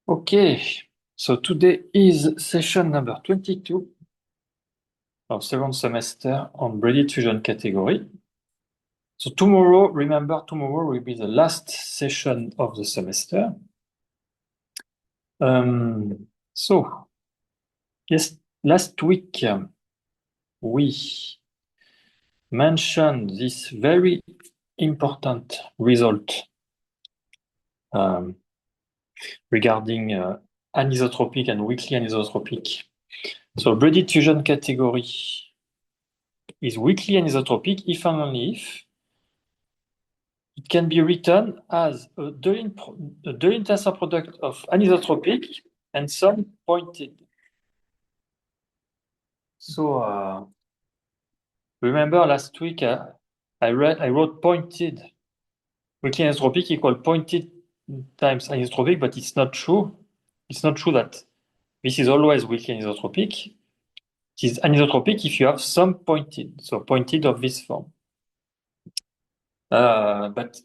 Okay, so today is session number 22 of second semester on braided fusion category. So tomorrow, remember, tomorrow will be the last session of the semester. So, yes, last week we mentioned this very important result regarding anisotropic and weakly anisotropic. So braided fusion category is weakly anisotropic if and only if it can be written as a Deligne tensor product of anisotropic and some pointed. So remember last week I wrote pointed weakly anisotropic equal pointed times anisotropic, but it's not true. It's not true that this is always weakly anisotropic. It is anisotropic if you have some pointed, so pointed of this form. But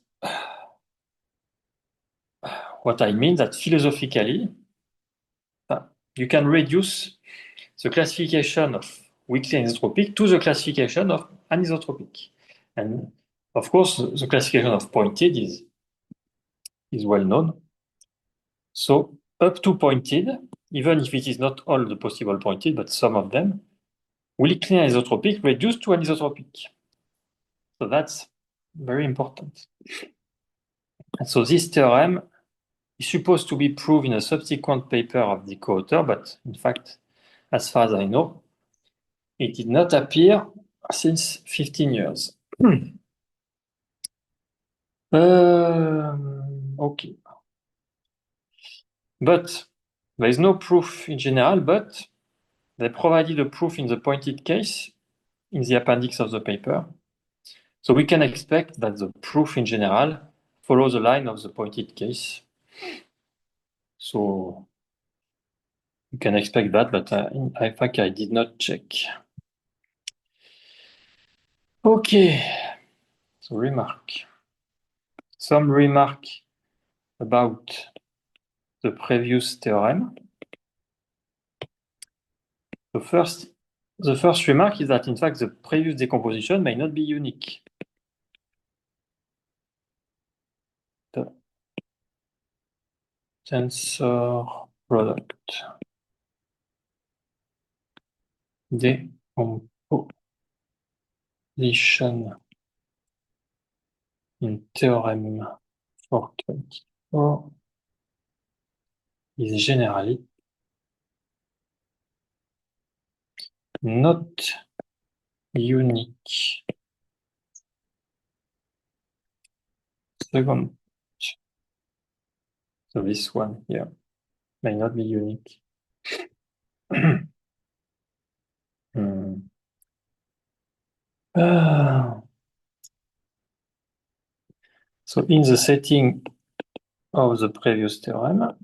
what I mean that philosophically, you can reduce the classification of weakly anisotropic to the classification of anisotropic. And of course, the classification of pointed is well known. So up to pointed, even if it is not all the possible pointed, but some of them, weakly anisotropic reduced to anisotropic. So that's very important. And so this theorem is supposed to be proved in a subsequent paper of the co-author, but in fact, as far as I know, it did not appear since 15 years. Okay. But there is no proof in general, but they provided a proof in the pointed case in the appendix of the paper. So we can expect that the proof in general follows the line of the pointed case. So you can expect that, but I think I did not check. Okay, so some remark about the previous theorem. The first remark is that in fact the previous decomposition may not be unique. The tensor product decomposition in theorem 424 is generally not unique. Second, so this one here may not be unique. So in the setting of the previous theorem,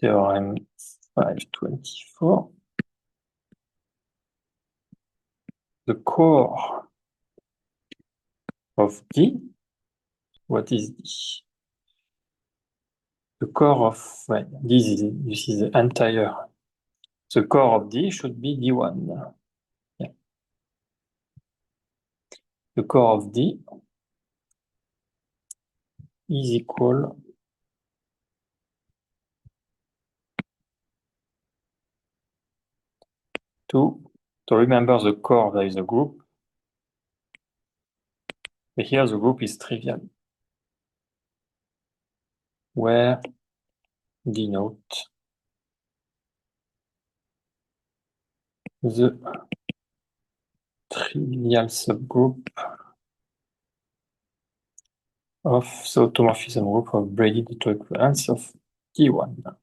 theorem 524, the core of D, what is D? The core of, this is the entire, the core of D should be D1. Yeah. The core of D is equal to remember the core, there is a group, but here the group is trivial, where denote the trivial subgroup of the automorphism group of braided autoequivalence of T1.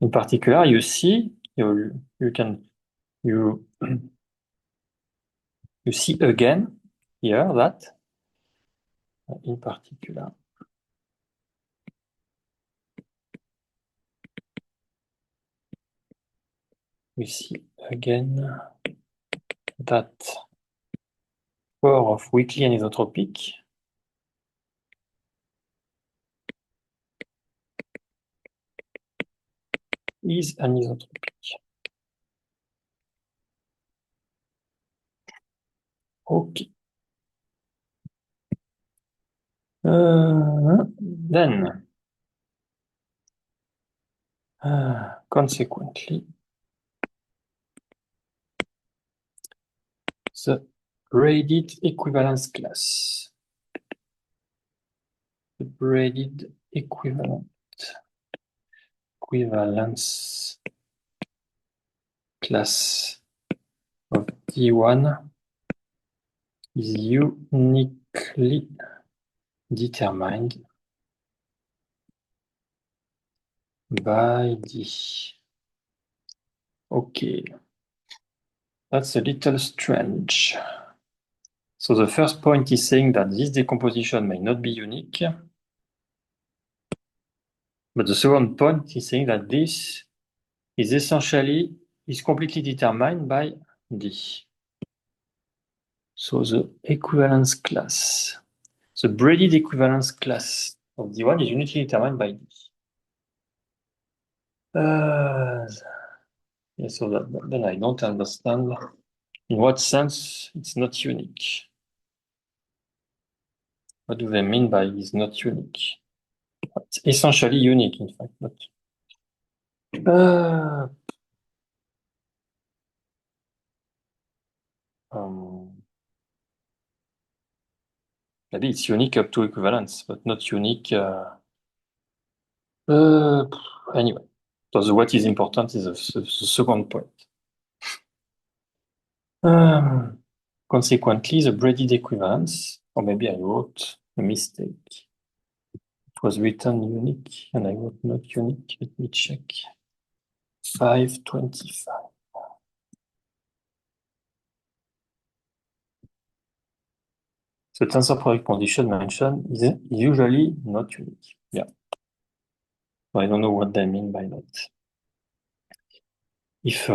In particular, you see, you see again here that in particular we see again that score of weakly anisotropic is anisotropic. Okay. Then, consequently, the braided equivalence class. The braided equivalence class of D1 is uniquely determined by D. Okay, that's a little strange. So the first point is saying that this decomposition may not be unique. But the second point is saying that this is completely determined by D. So the equivalence class, the braided equivalence class of D1 is uniquely determined by D. Yeah, so then I don't understand in what sense it's not unique. What do they mean by it's not unique? It's essentially unique, in fact. But, maybe it's unique up to equivalence, but not unique. Anyway, so what is important is the second point. Consequently, the braided equivalence, or maybe I wrote a mistake. It was written unique, and I wrote not unique. Let me check. 525. The tensor product condition mentioned is usually not unique. Yeah. I don't know what they mean by that. If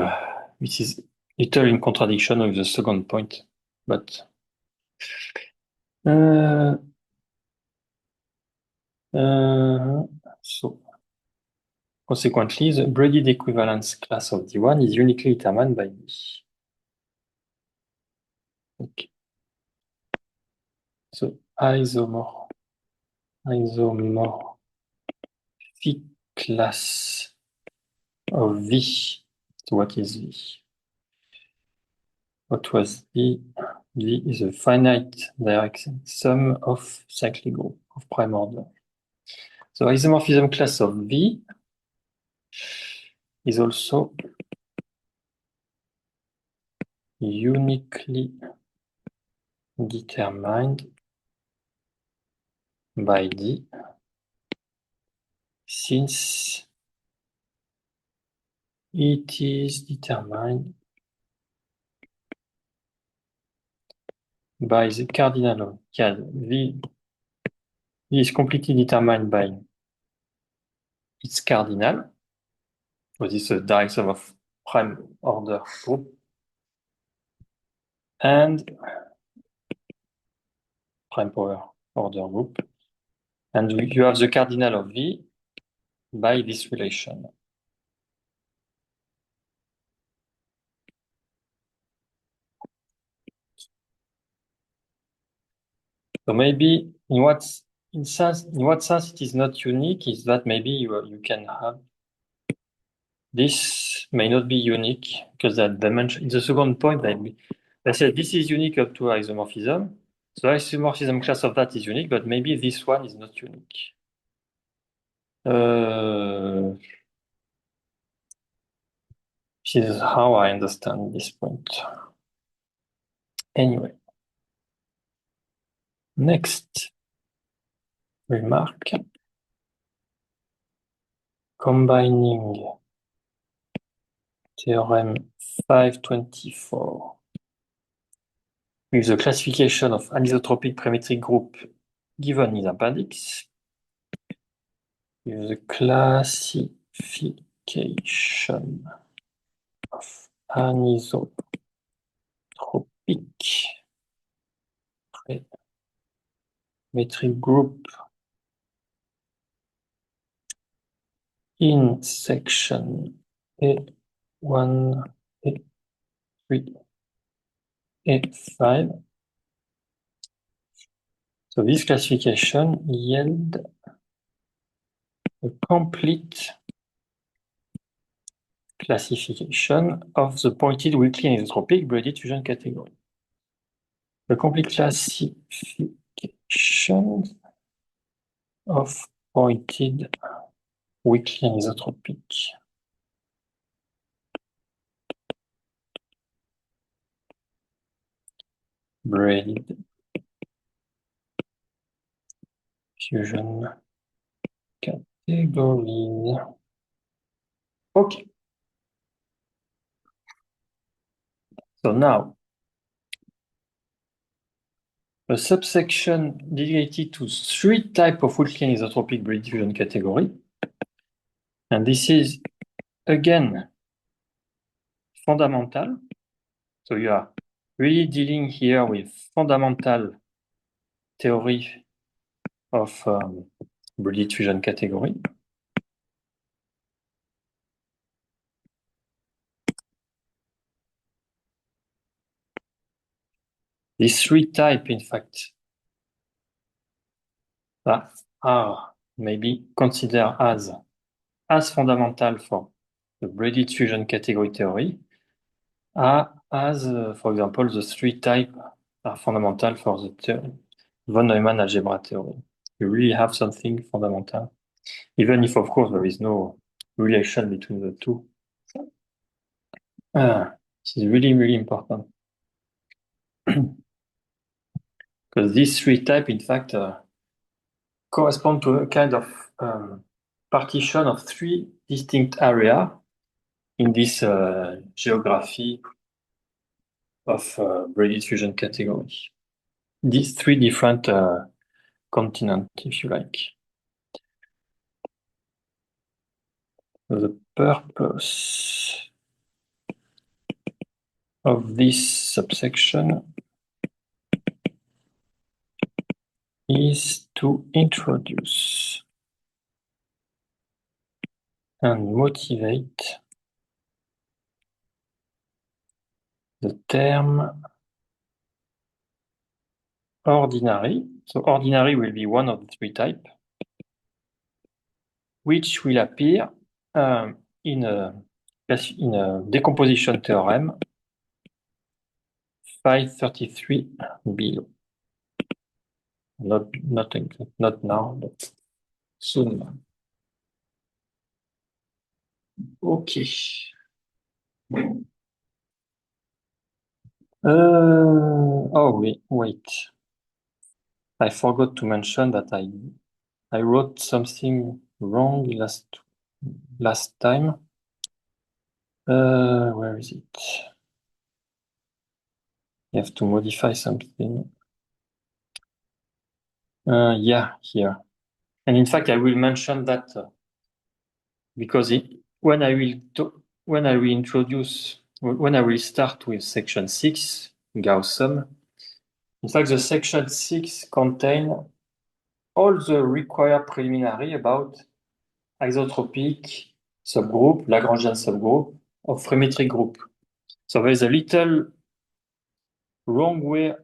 this is little in contradiction with the second point, but so consequently, the braided equivalence class of D1 is uniquely determined by D. Okay. So isomorphic class of V. So what is V? What was V? V is a finite direct sum of cyclic group of prime order. So isomorphism class of V is also uniquely determined by D since it is determined by the cardinal of V. V is completely determined by its cardinal, which is a direct sum of prime order group, and prime power order group. And you have the cardinal of V by this relation. So maybe in what sense it is not unique is that maybe you can have this may not be unique because that dimension in the second point I said this is unique up to isomorphism. So isomorphism class of that is unique, but maybe this one is not unique. This is how I understand this point. Anyway, next remark. Combining theorem 524 with the classification of anisotropic parametric group given in appendix, with the classification of anisotropic metric group in section A1, A3, A5. So this classification yield a complete classification of the pointed weakly anisotropic braided fusion category. The complete classification of pointed weakly anisotropic braided fusion categories. Okay. So now, a subsection dedicated to 3 types of weakly anisotropic braided fusion category. And this is, again, fundamental. So you are really dealing here with fundamental theory of braided fusion category. These 3 types, in fact, are maybe considered as fundamental for the braided fusion category theory, as, for example, the 3 types are fundamental for the von Neumann algebra theory. You really have something fundamental, even if, of course, there is no relation between the two. This is really, really important. Because these 3 types, in fact, correspond to a kind of partition of 3 distinct areas in this geography of braided fusion category. These 3 different continents, if you like. The purpose of this subsection is to introduce and motivate the term ordinary. So ordinary will be one of the 3 types, which will appear in a decomposition theorem 533 below. Not now, but soon. Okay. Oh, wait. I forgot to mention that I wrote something wrong last time. Where is it? You have to modify something. Yeah, here. And in fact, I will mention that because when I will start with section 6, Gauss sum, in fact, the section 6 contains all the required preliminary about isotropic subgroup, Lagrangian subgroup of Fremetric group. So there is a little wrong way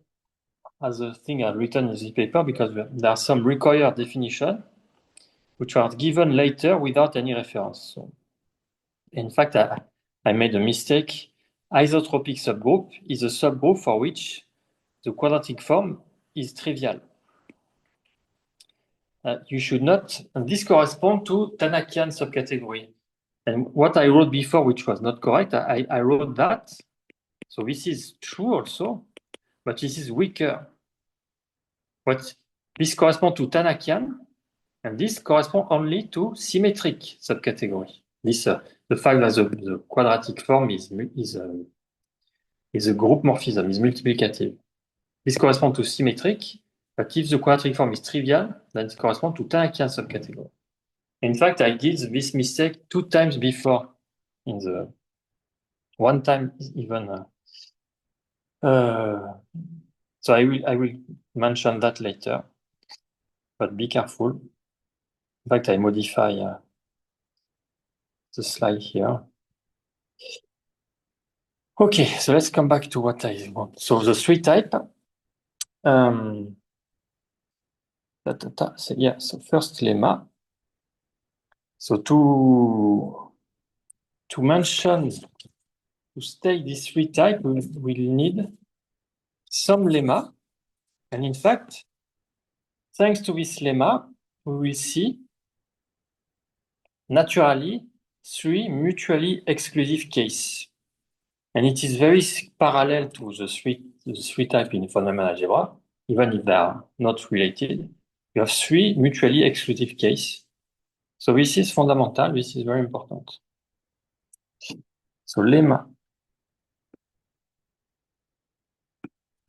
as the thing are written in this paper because there are some required definitions which are given later without any reference. So, in fact, I made a mistake. Isotropic subgroup is a subgroup for which the quadratic form is trivial. You should not, and this corresponds to Tanakian subcategory. And what I wrote before, which was not correct, I wrote that. So this is true also, but this is weaker. But this corresponds to Tanakian, and this corresponds only to symmetric subcategory. This the fact that the quadratic form is a group morphism, is multiplicative. This corresponds to symmetric, but if the quadratic form is trivial, then it corresponds to Tanakian subcategory. In fact, I did this mistake 2 times before, in the one time even. So I will mention that later, but be careful. In fact, I modify the slide here. Okay, so let's come back to what I want. So the three type. So first lemma. So to mention, to state this three type, we'll need some lemma. And in fact, thanks to this lemma, we will see naturally three mutually exclusive cases. And it is very parallel to the three type in fundamental algebra, even if they are not related. You have three mutually exclusive cases. So this is fundamental, this is very important. So lemma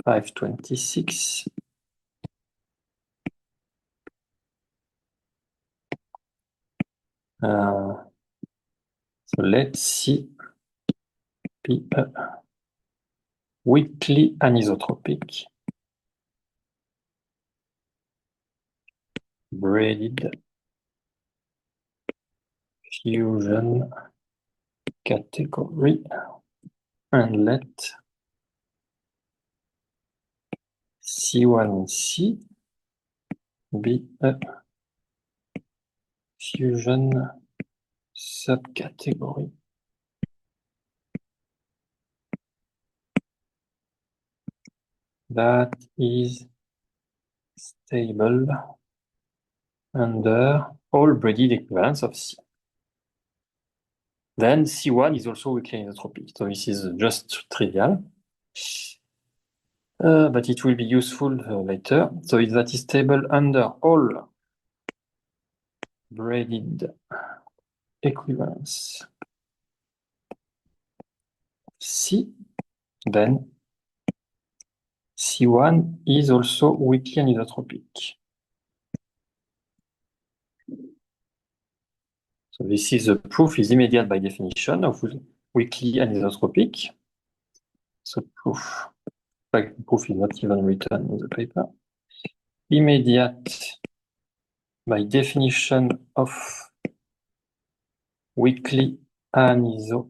526. So let's see be a weakly anisotropic braided fusion category, and let C1C be a fusion subcategory that is stable under all braided equivalents of C. Then C1 is also weakly anisotropic. So this is just trivial, but it will be useful later. So if that is stable under all braided equivalence C, then C1 is also weakly anisotropic. So this is the proof is immediate by definition of weakly anisotropic. So proof, in fact, proof is not even written in the paper. Immediate by definition of weakly anisotropic.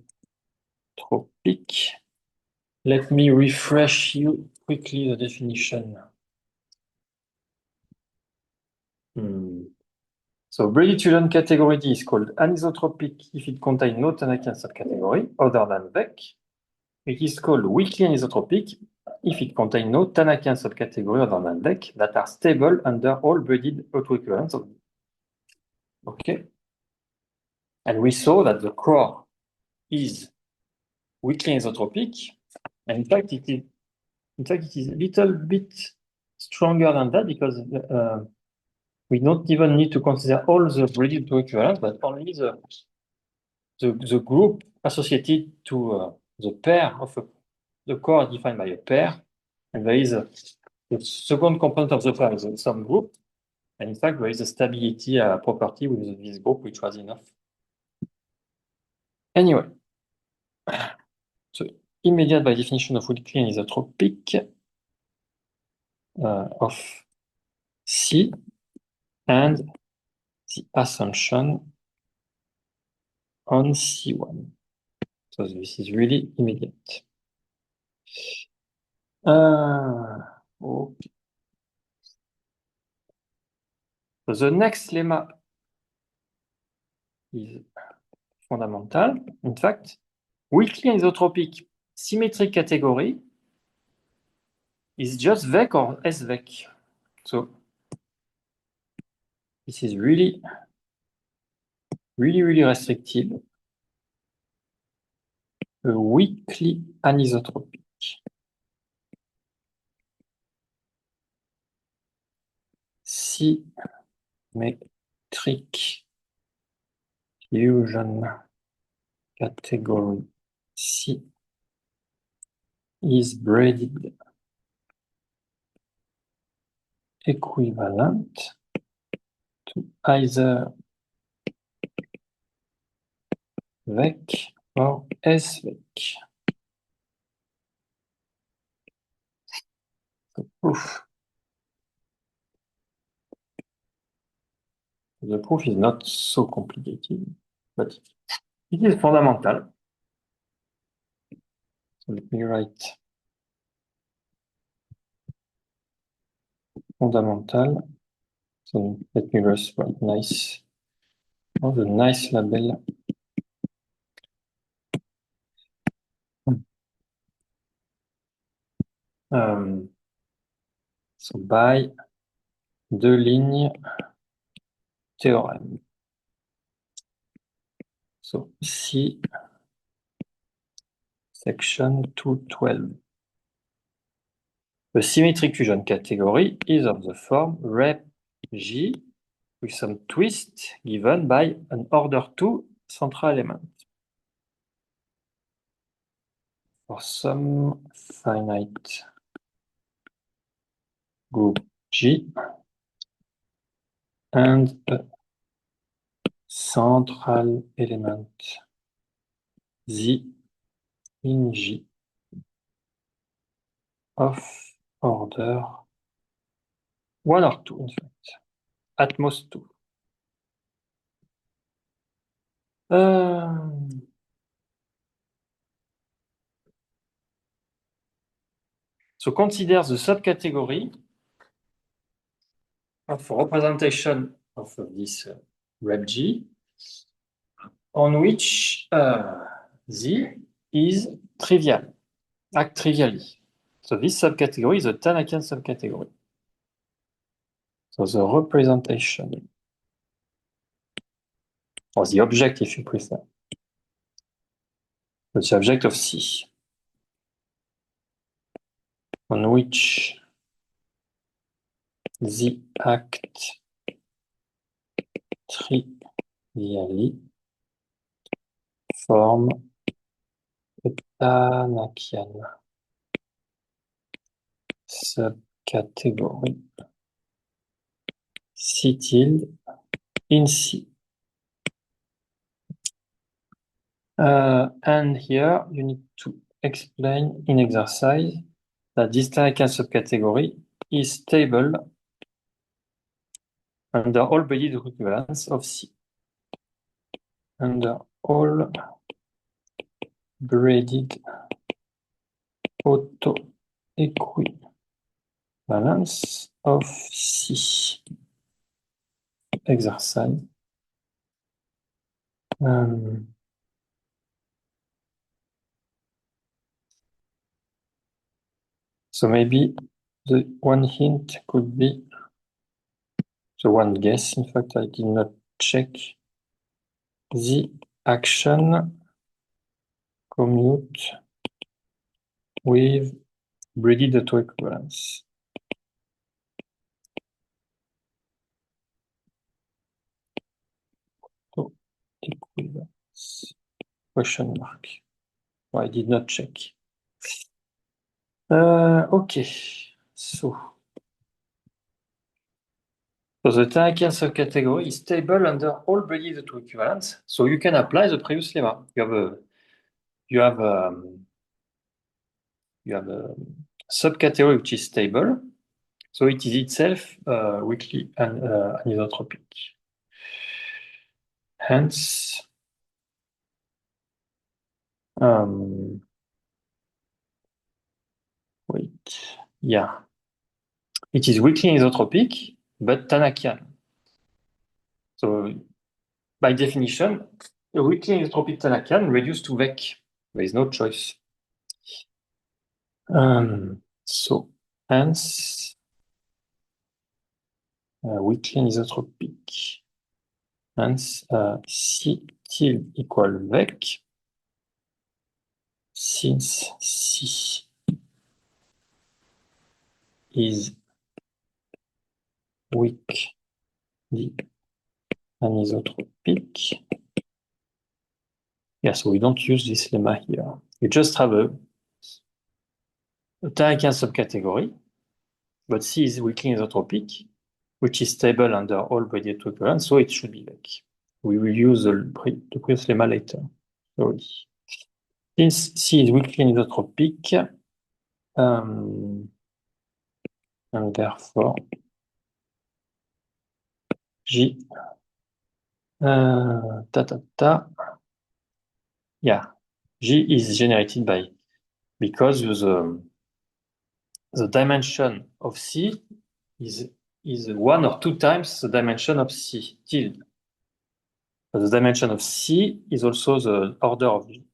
Let me refresh you quickly the definition. So braided fusion category D is called anisotropic if it contains no Tannakian subcategory other than VEC. It is called weakly anisotropic if it contains no Tannakian subcategory other than VEC that are stable under all braided autoequivalents of D. Okay. And we saw that the core is weakly anisotropic. And in fact, it is a little bit stronger than that because we don't even need to consider all the braided autoequivalents, but only the group associated to the pair of the core defined by a pair, and there is the second component of the pair is some group, and in fact there is a stability property with this group which was enough. Anyway, so immediate by definition of weakly anisotropic of C and the assumption on C1. So this is really immediate. Okay. So the next lemma is fundamental. In fact, weakly anisotropic symmetric category is just VEC or SVEC. So this is really restricted. A weakly anisotropic symmetric fusion category C is braided equivalent to either VEC or SVEC. So proof The proof is not so complicated, but it is fundamental. So let me write fundamental. So let me just write nice. Oh, the nice label. So by deux lignes théorème. So C section 212. The symmetric fusion category is of the form rep G with some twist given by an order 2 central element. For some finite group G and a central element Z in G of order 1 or 2, in fact, at most 2. So consider the subcategory of representation of this rep G on which Z is trivial, act trivially. So this subcategory is a Tannakian subcategory. So the representation, or the object if you prefer, the object of C, on which Z act trivially form a Tannakian subcategory C tilde in C. And here you need to explain in exercise that this Tannakian subcategory is stable under all braided equivalence of C. Under all braided auto-equivalence of C. Exercise. So maybe the one hint could be, the one guess, in fact, I did not check, the action commute with braided autoequivalence. Autoequivalence. Question mark. Well, I did not check. Okay, so the Tannakian subcategory is stable under all braided autoequivalence. So you can apply the previous lemma. You have a subcategory which is stable, so it is itself weakly anisotropic. Hence, it is weakly anisotropic, but Tannakian. So by definition, a weakly anisotropic Tannakian reduced to Vec. There is no choice. So hence, weakly anisotropic. Hence, C tilde equal Vec, since C is weakly anisotropic. Yeah, so we don't use this lemma here. You just have a Tannakian subcategory, but C is weakly anisotropic, which is stable under all braided equivalence, so it should be Vec. We will use the previous lemma later. Sorry. Since C is weakly anisotropic, and therefore G Ta ta ta. Yeah, G is generated by because the dimension of C is one or two times the dimension of C tilde. But the dimension of C is also the order of G.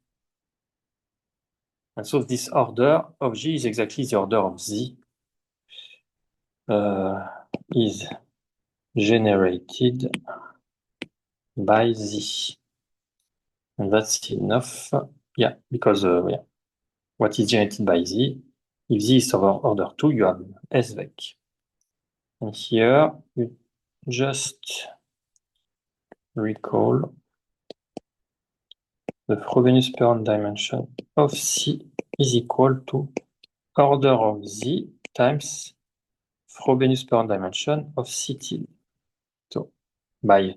And so this order of G is exactly the order of Z is generated by Z. And that's enough. Yeah, because yeah, what is generated by Z, if Z is over order 2, you have SVEC. And here you just recall the Frobenius-Perron dimension of C is equal to order of Z times Frobenius-Perron dimension of C tilde. So by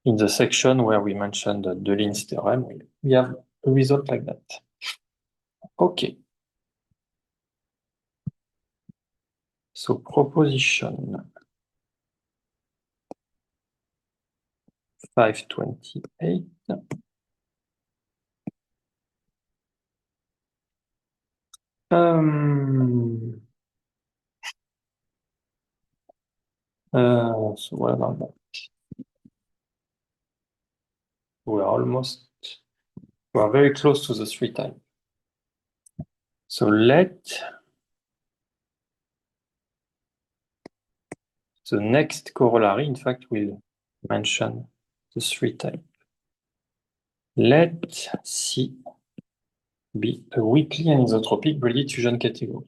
in the section where we mentioned the Deligne's theorem, we have a result like that. Okay. So proposition 528. So what about that? We are very close to the 3 type. So let the next corollary, in fact, will mention the 3 type. Let C be a weakly anisotropic braided fusion category.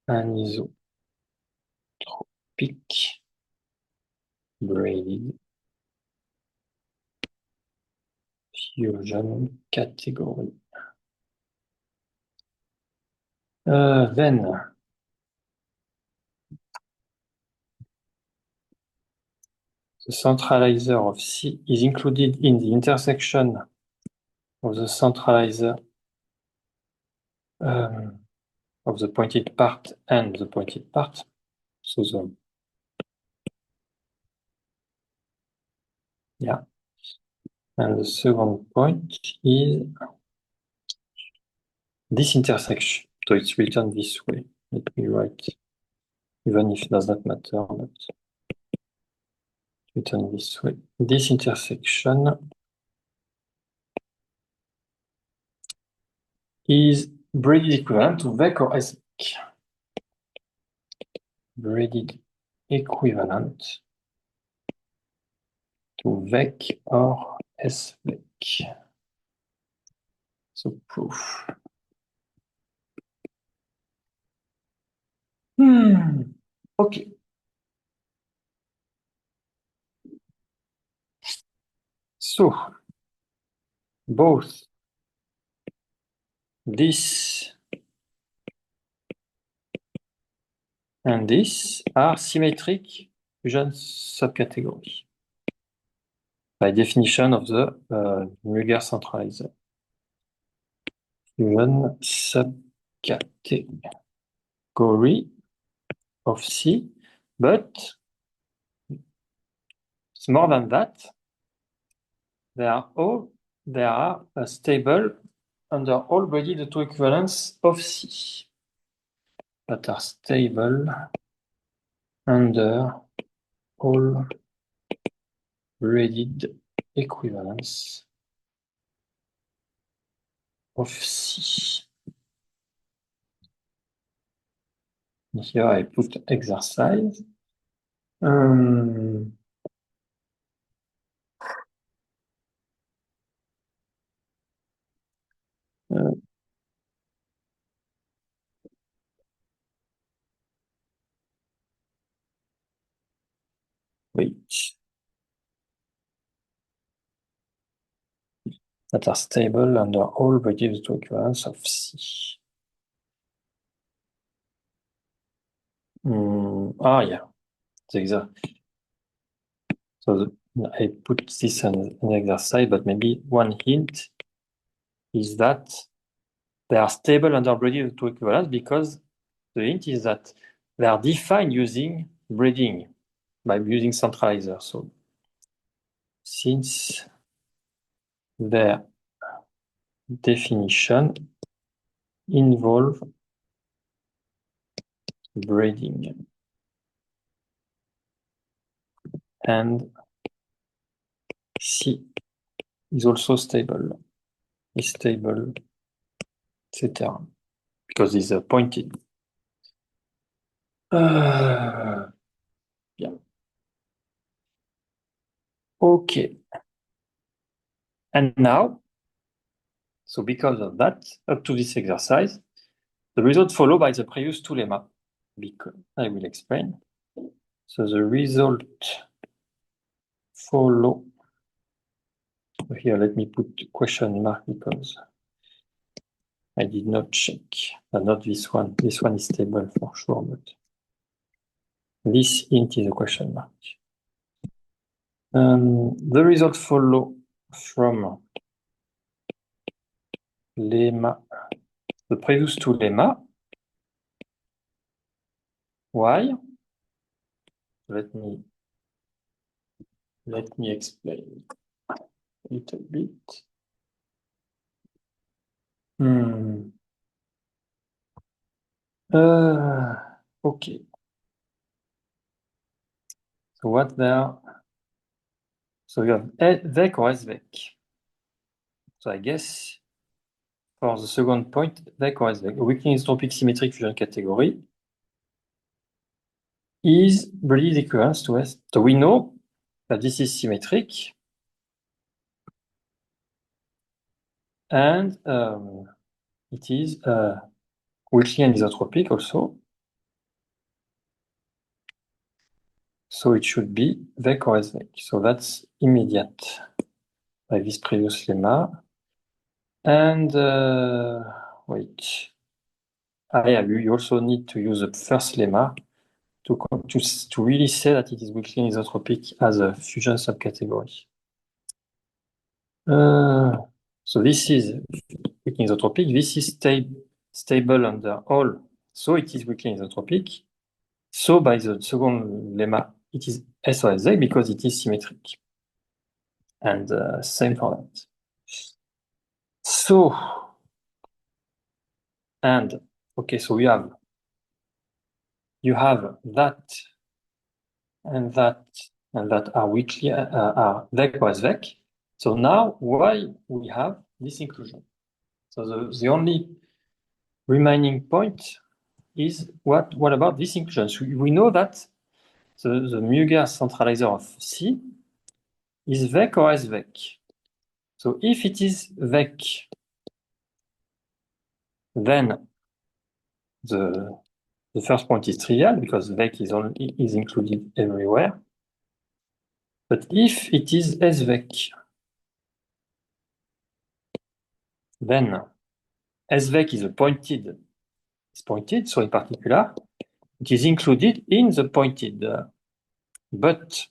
Anisotropic braided fusion category. Then the centralizer of C is included in the intersection of the centralizer of the pointed part and the pointed part. So yeah. And the second point is this intersection. So it's written this way. Let me write, even if it does not matter, but written this way. This intersection is braided equivalent to VEC or SVEC. Braided equivalent to VEC or SVEC. So proof. Okay. So both this and this are symmetric fusion subcategories by definition of the Mulliger centralizer. Fusion subcategory of C, but it's more than that. They are stable under all braided autoequivalence of C, that are stable under all braided equivalence of C. Here I put exercise. Wait. That are stable under all braided autoequivalence of C. Yeah, exactly. So I put this in an exercise, but maybe one hint is that they are stable under braided autoequivalence because the hint is that they are defined using braiding. by using centralizer. So since their definition involve braiding and C is also stable, etc. Because it's pointed. Bien. Okay. And now, so because of that, up to this exercise, the result followed by the previous two lemma. Because I will explain. So the result follow. Here, let me put question mark because I did not check. Not this one. This one is stable for sure, but this int is a question mark. The result follow from lemma, the previous two lemma. Why? Let me explain a little bit. Okay. So what there? So you have vec or svec. So I guess for the second point, vec or svec, a weakling isotropic symmetric fusion category is Brady equivalence to S. So we know that this is symmetric, and it is weakling isotropic also. So it should be vec or svec. So that's immediate by this previous lemma. And wait. Yeah, you also need to use the first lemma to really say that it is weakling isotropic as a fusion subcategory. So this is weakling isotropic. This is stable under all. So it is weakling isotropic. So by the second lemma, it is S or SZ because it is symmetric. And same for that. So, and okay, so you have that and that and that are weakly are vec or svec. So now why we have this inclusion? So the only remaining point is what about this inclusion? So we know that the Muger centralizer of C is vec or svec. So if it is vec, then the first point is trivial because vec is included everywhere. But if it is svec, then svec is pointed. So in particular, it is included in the pointed. But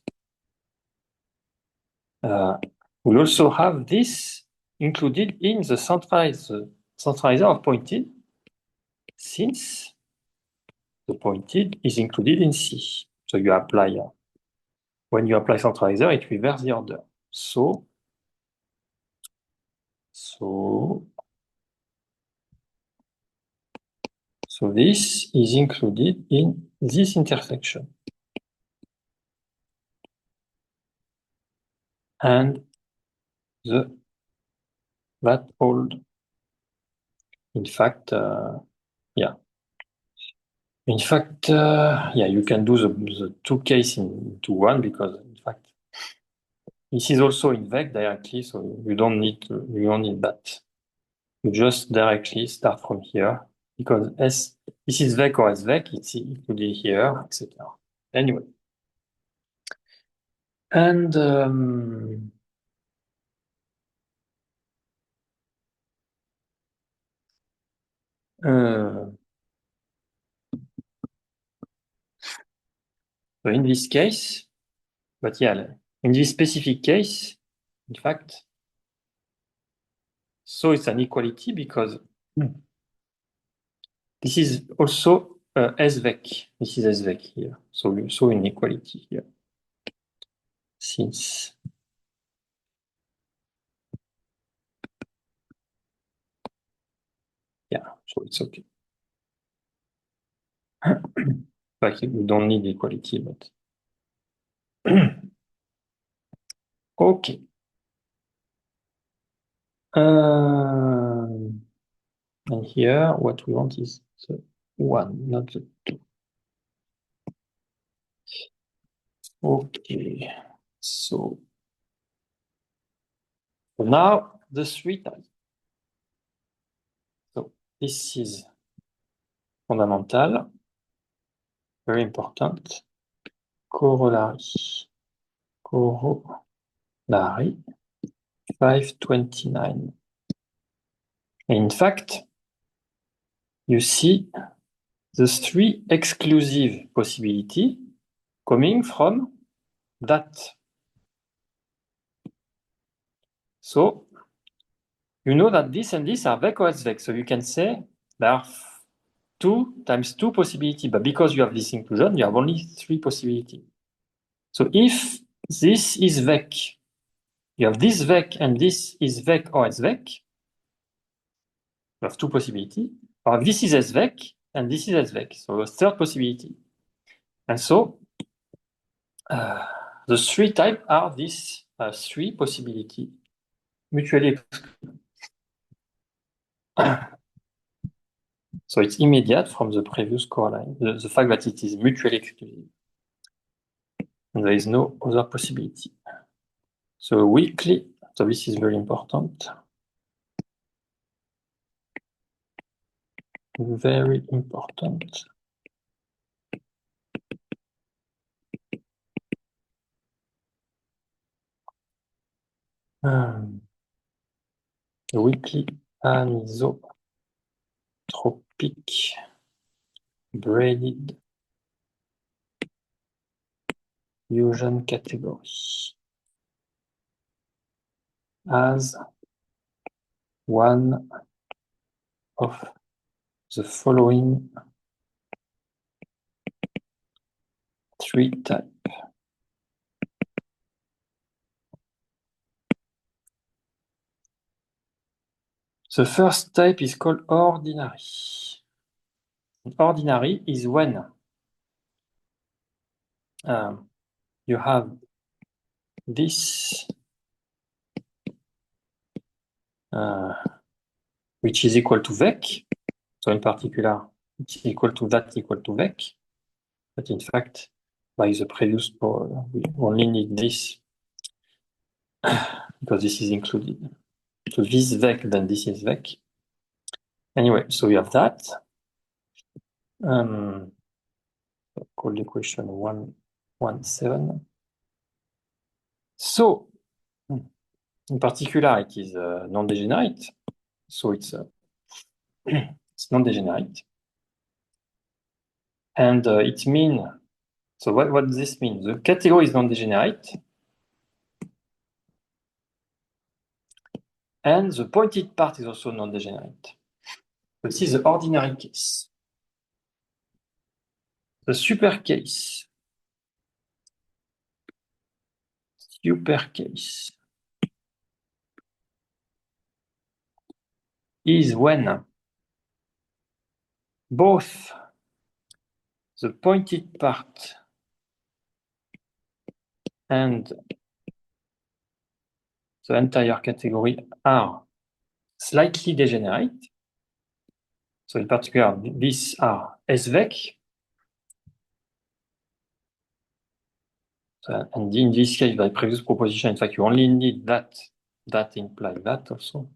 we also have this included in the centralizer of pointed, since the pointed is included in C. So you apply, when you apply centralizer, it reverses the order. So this is included in this intersection. And that hold, in fact, yeah. In fact, yeah, you can do the two cases into one because, in fact, this is also in vec directly, so you don't need that. You just directly start from here because this is vec or svec, it's included here, etc. Anyway, and so in this case, but yeah, in this specific case, in fact, so it's an equality because this is also svec. This is svec here. So inequality here. since yeah, so it's okay. Like we don't need equality, but okay. And here, what we want is the 1, not the 2. Okay. So now the 3 types. So this is fundamental, very important. Corollary. Corollary 529. In fact, you see the 3 exclusive possibility coming from that. So you know that this and this are vec or S-vec. So you can say there are 2 times 2 possibility, but because you have this inclusion, you have only 3 possibility. So if this is vec, you have this vec and this is vec or S-vec, you have 2 possibility, or this is S-vec and this is S-vec, so a 3rd possibility. And so the 3 types are these 3 possibility mutually exclusive. So it's immediate from the previous corollary, the fact that it is mutually exclusive. And there is no other possibility. So weakly, so this is very important. Very important. Weakly anisotropic braided fusion category as one of the following 3 types. The first type is called ordinary. Ordinary is when you have this which is equal to vec. So in particular, it's equal to that equal to vec. But in fact, by the previous we only need this because this is included. So this vec, then this is vec. Anyway, so we have that. Called equation 117. So, in particular, it is non-degenerate. So it's non-degenerate. And it means, so what does this mean? The category is non-degenerate. And the pointed part is also non-degenerate. This is the ordinary case. The super case is when both the pointed part and the entire category are slightly degenerate. So in particular, these are S-vec. So, and in this case, by previous proposition, in fact, you only need that. That implies that also.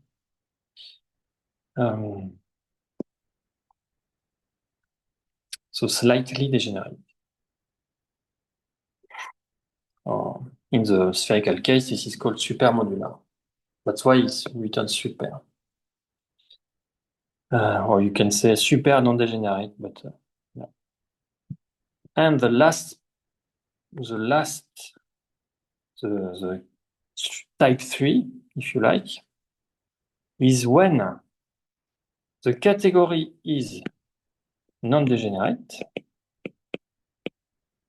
So slightly degenerate. In the spherical case, this is called supermodular. That's why it's written super. Or you can say super non-degenerate, but yeah. And the type 3, if you like, is when the category is non-degenerate,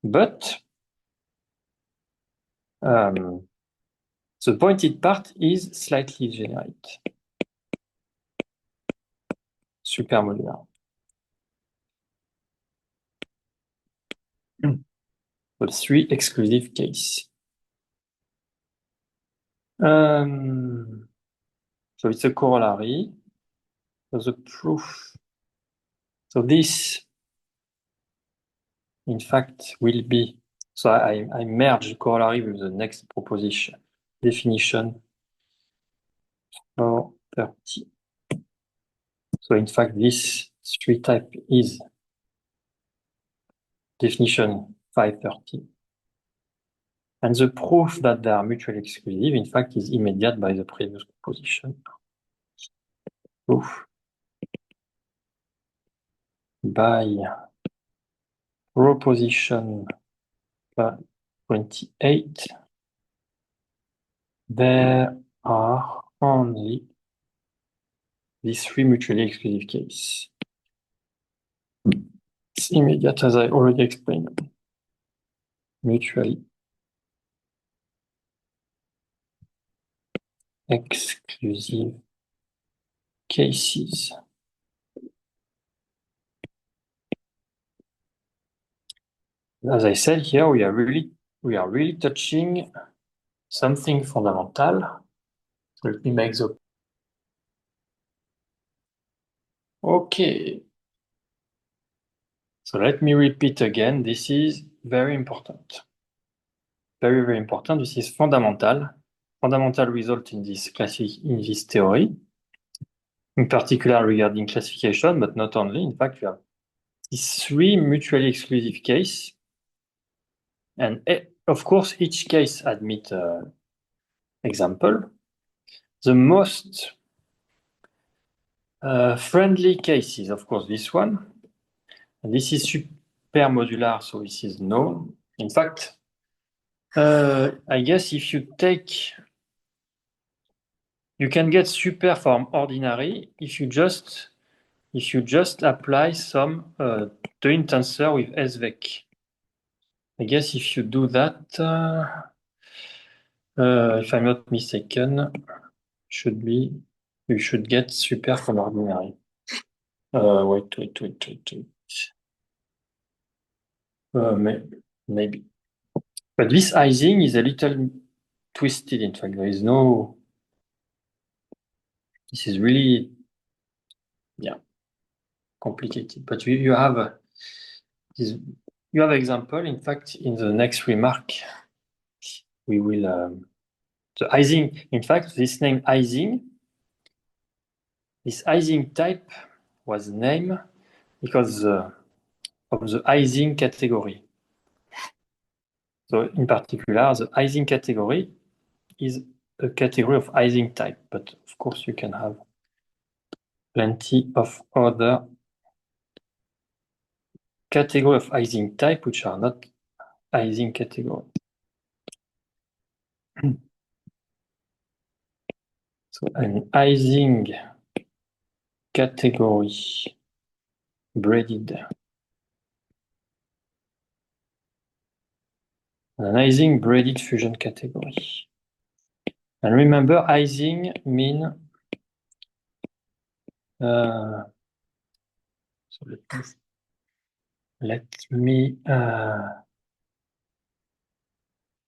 but The pointed part is slightly generic. Supermodular. The three exclusive case. So it's a corollary. So the proof. So this, in fact, will be. So I merge corollary with the next proposition. Definition for 30. So in fact, this three type is definition 530. And the proof that they are mutually exclusive, in fact, is immediate by the previous proposition. Proof by proposition 28, there are only these three mutually exclusive cases. It's immediate, as I already explained. Mutually exclusive cases. As I said here, we are really touching something fundamental. So let me make the. Okay. So let me repeat again. This is very important. Very, very important. This is fundamental. Fundamental result in this theory. In particular regarding classification, but not only. In fact, you have these three mutually exclusive cases. And of course, each case admits example. The most friendly case is, of course, this one. And this is supermodular, so this is known. In fact, I guess if you can get super from ordinary if you just apply some joint tensor with SVEC. I guess if you do that, if I'm not mistaken, you should get super from ordinary. Wait. Maybe. But this Ising is a little twisted, in fact. There is no. This is really, complicated. But you have example. In fact, in the next remark, we will. The Ising, in fact, this name Ising, this Ising type was named because of the Ising category. So in particular, the Ising category is a category of Ising type, but of course you can have plenty of other category of Ising type which are not Ising category. So an Ising category braided. An Ising braided fusion category. And remember, Ising mean so let me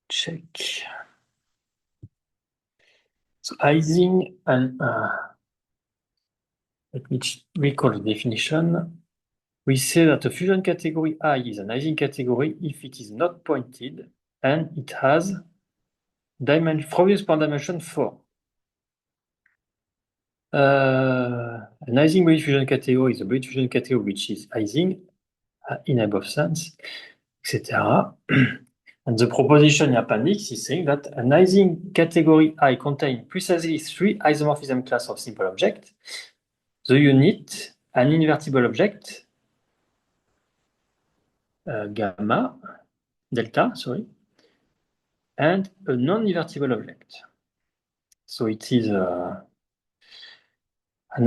check. So Ising and let me recall the definition. We say that a fusion category I is an Ising category if it is not pointed and it has Fourier span dimension 4. An Ising braided fusion category is a braided fusion category which is Ising in above sense, etc. And the proposition in appendix is saying that an Ising category I contains precisely three isomorphism class of simple objects: the unit, an invertible object, delta, and a non-invertible object. So it is an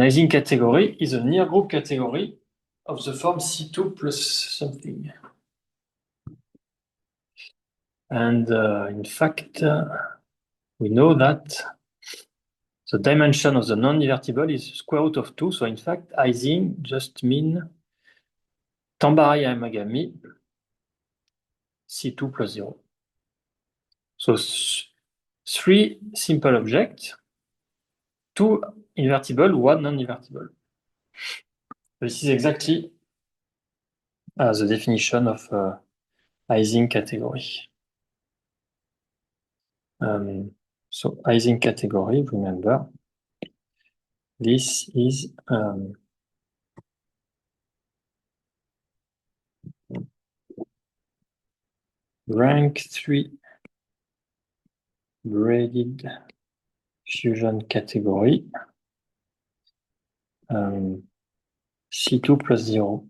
Ising category is a near group category of the form C2 plus something. And in fact, we know that the dimension of the non-invertible is square root of 2. So in fact, Ising just mean Tambari-Yamagami C2 plus 0. So three simple objects, two invertible, one non-invertible. This is exactly the definition of Ising category. So Ising category, remember, this is rank 3 braided fusion category, C2 plus 0,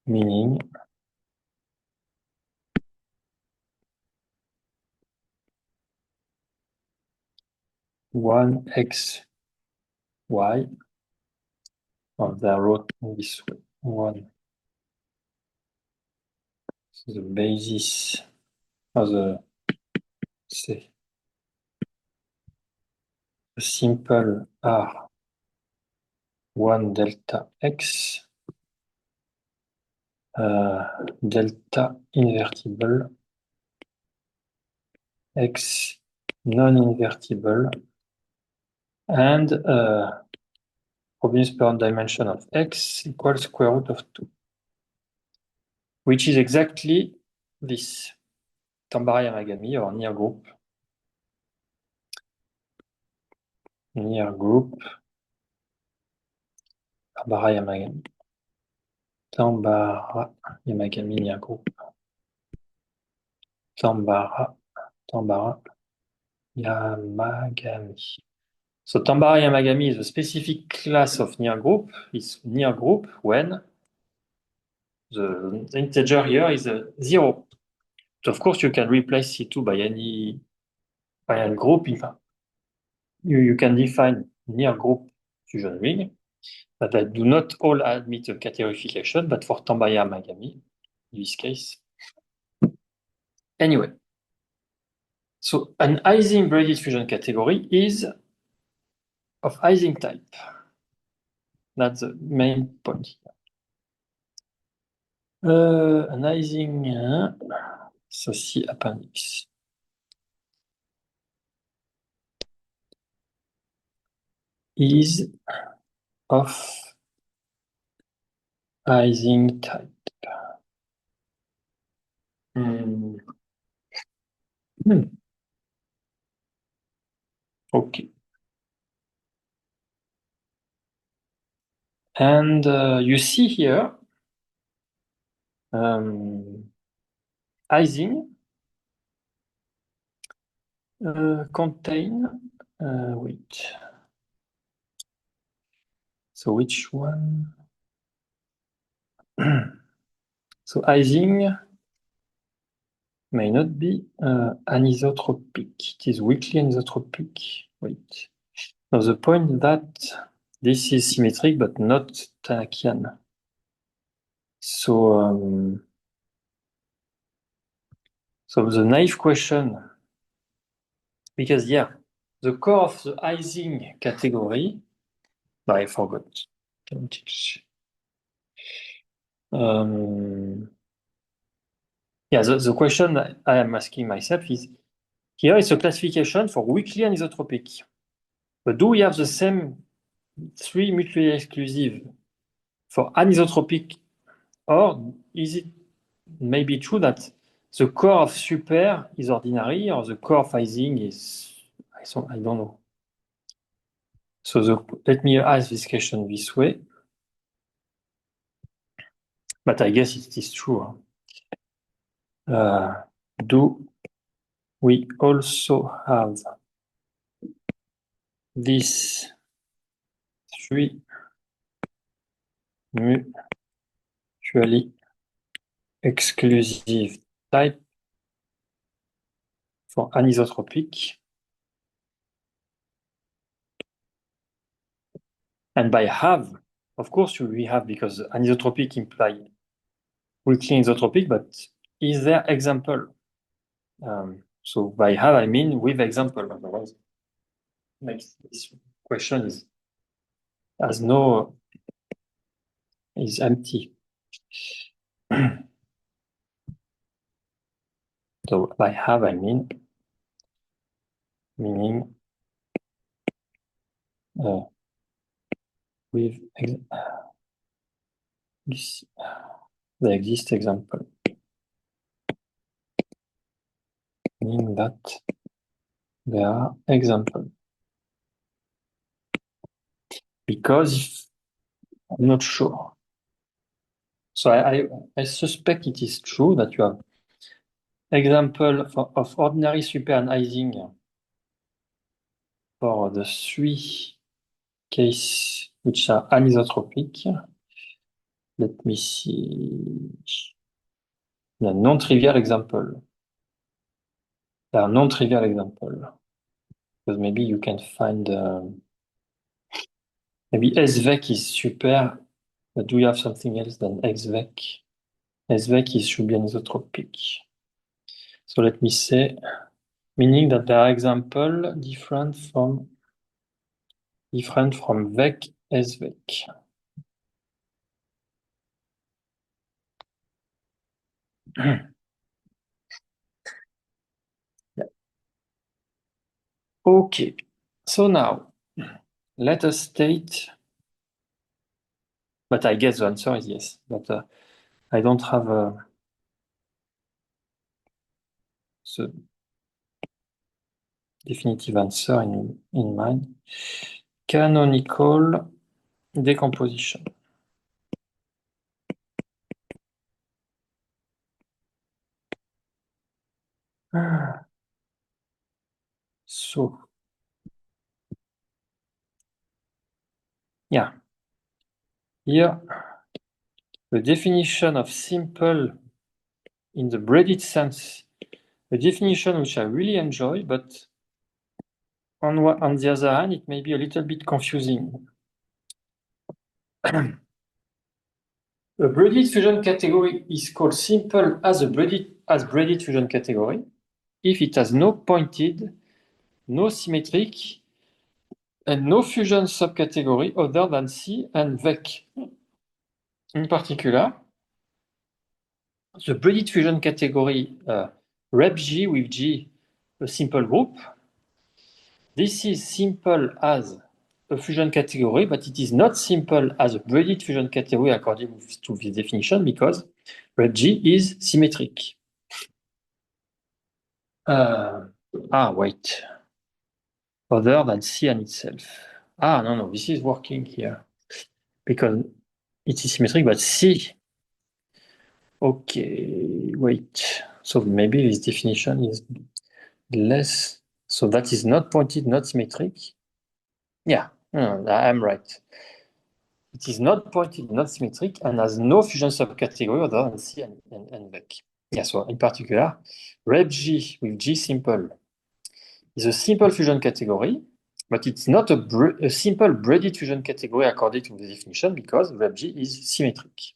meaning one x y, or they wrote this way, one. So the basis of the say a simple R 1 delta x delta invertible x non-invertible and Frobenius per dimension of x equals square root of 2, which is exactly this Tambari-Yamagami or near group Tambara-Yamagami. Tambara-Yamagami near group. Tambara-Yamagami. So Tambara-Yamagami is a specific class of near group. It's near group when the integer here is 0. So of course, you can replace C2 by any group. You can define near group fusion ring, but they do not all admit a categorification, but for Tambara-Yamagami, in this case. Anyway, so an Ising braided fusion category is of Ising type. That's the main point here. An Ising, ceci appendix. Is of Ising type. Okay. And you see here, Ising contain, wait. So which one? So Ising may not be anisotropic. It is weakly anisotropic. Wait. Now the point that this is symmetric but not Tanakian. So the naive question, because yeah, the core of the Ising category, I forgot. Yeah, the question I am asking myself is, here is a classification for weakly anisotropic. But do we have the same three mutually exclusive for anisotropic, or is it maybe true that the core of super is ordinary, or the core of Ising is, I don't know. So let me ask this question this way. But I guess it is true. Do we also have this three mutually exclusive type for anisotropic? And by have, of course, we have, because anisotropic imply weakly anisotropic, but is there example? So by have, I mean with example. Otherwise, this question is empty. So by have, I mean meaning with the exist example, meaning that there are examples. Because I'm not sure. So I suspect it is true that you have example of ordinary superanizing for the three cases which are anisotropic. Let me see. The non-trivial example. There are non-trivial example. Because maybe you can find maybe SVEC is super, but do you have something else than SVEC? SVEC should be anisotropic. So let me say, meaning that there are examples different from VEC, SVEC. Yeah. Okay, so now let us state, but I guess the answer is yes, but I don't have the definitive answer in mind. Canonical decomposition. So, yeah. Here, the definition of simple in the braided sense, a definition which I really enjoy, but on the other hand, it may be a little bit confusing. A braided fusion category is called simple as braided fusion category if it has no pointed, no symmetric, and no fusion subcategory other than C and VEC. In particular, the braided fusion category RepG with G, a simple group. This is simple as a fusion category, but it is not simple as a braided fusion category according to this definition because RepG is symmetric. Wait. Other than C and itself. No, this is working here. Because it is symmetric, but C. Okay, wait. So maybe this definition is less. So that is not pointed, not symmetric. Yeah, I'm right. It is not pointed, not symmetric, and has no fusion subcategory other than C and VEC. Yeah, so in particular, RepG with G simple is a simple fusion category, but it's not a simple braided fusion category according to the definition because RepG is symmetric.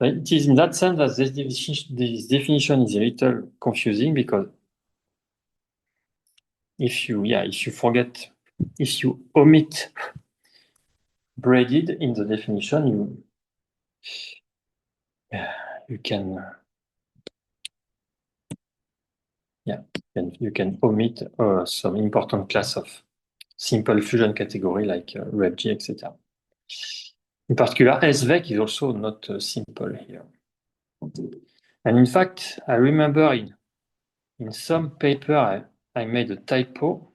It is in that sense that this definition is a little confusing because if you omit braided in the definition, you can omit some important class of simple fusion category like RepG, etc. In particular, SVEC is also not simple here. And in fact, I remember in some paper I made a typo,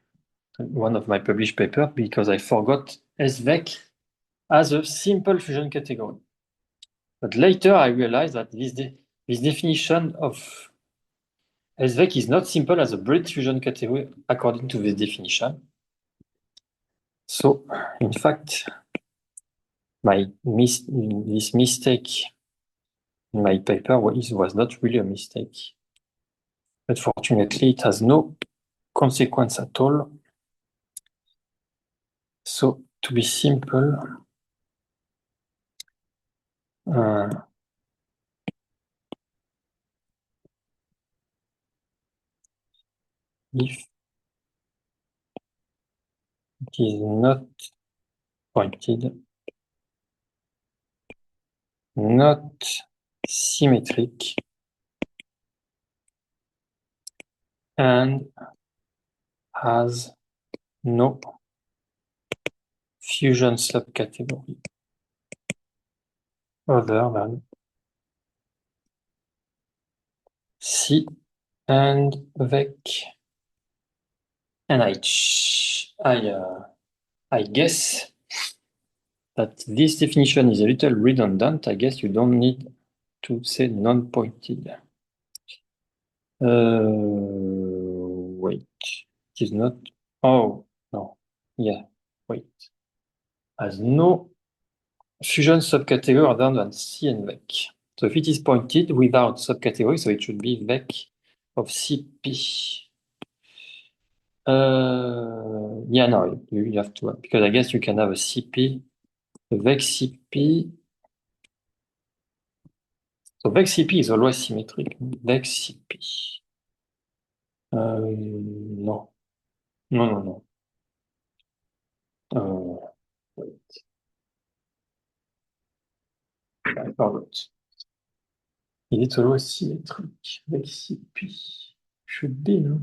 one of my published papers, because I forgot SVEC as a simple fusion category. But later I realized that this definition of SVEC is not simple as a braided fusion category according to this definition. So, in fact, this mistake in my paper was not really a mistake. But fortunately, it has no consequence at all. So, to be simple, if it is not pointed, not symmetric, and has no fusion subcategory other than C and VEC and H. I guess that this definition is a little redundant. I guess you don't need to say non-pointed. Wait, it is not. Oh, no. Yeah, wait. Has no fusion subcategory other than C and VEC. So if it is pointed without subcategory, so it should be VEC of CP. Yeah, no, you have to, because I guess you can have a CP, a VEC CP. So VEC CP is always symmetric. VEC CP. No. No, no, no. Wait, I forgot. Il est always symmetric. VEC CP. Should be, no?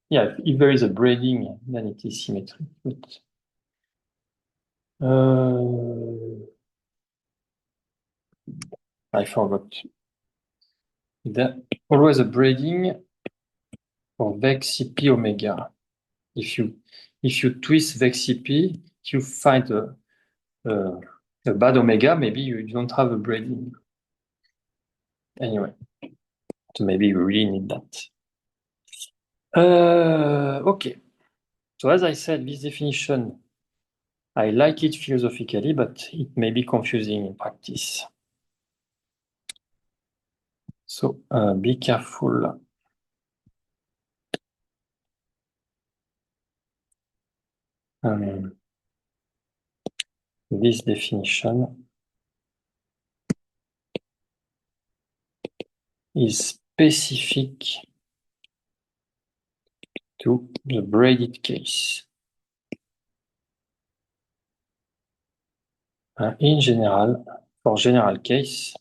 Yeah, if there is a braiding, then it is symmetric. But, I forgot. There always a braiding for VEC CP omega. If you twist VEC CP, you find a bad omega, maybe you don't have a braiding. Anyway, so maybe you really need that. Okay. So as I said, this definition, I like it philosophically, but it may be confusing in practice. So be careful. This definition is specific to the braided case. In general, for general case,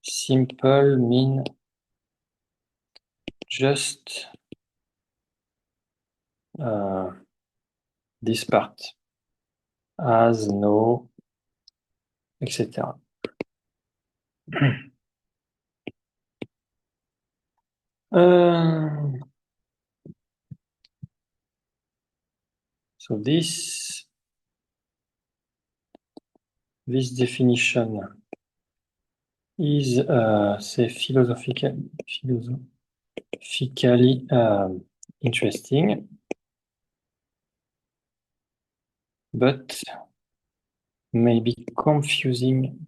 simple mean just this part has no, etc. So this definition is say philosophically interesting, but may be confusing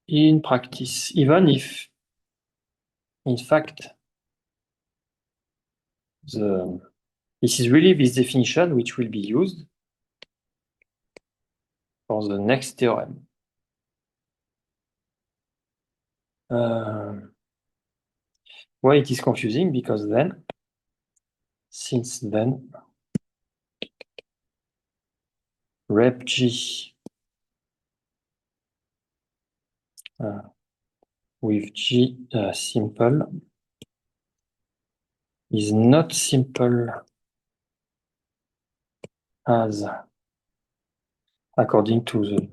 in practice, even if, in fact, this is really this definition which will be used for the next theorem. Why it is confusing? Because then, since then, rep G with G simple is not simple as according to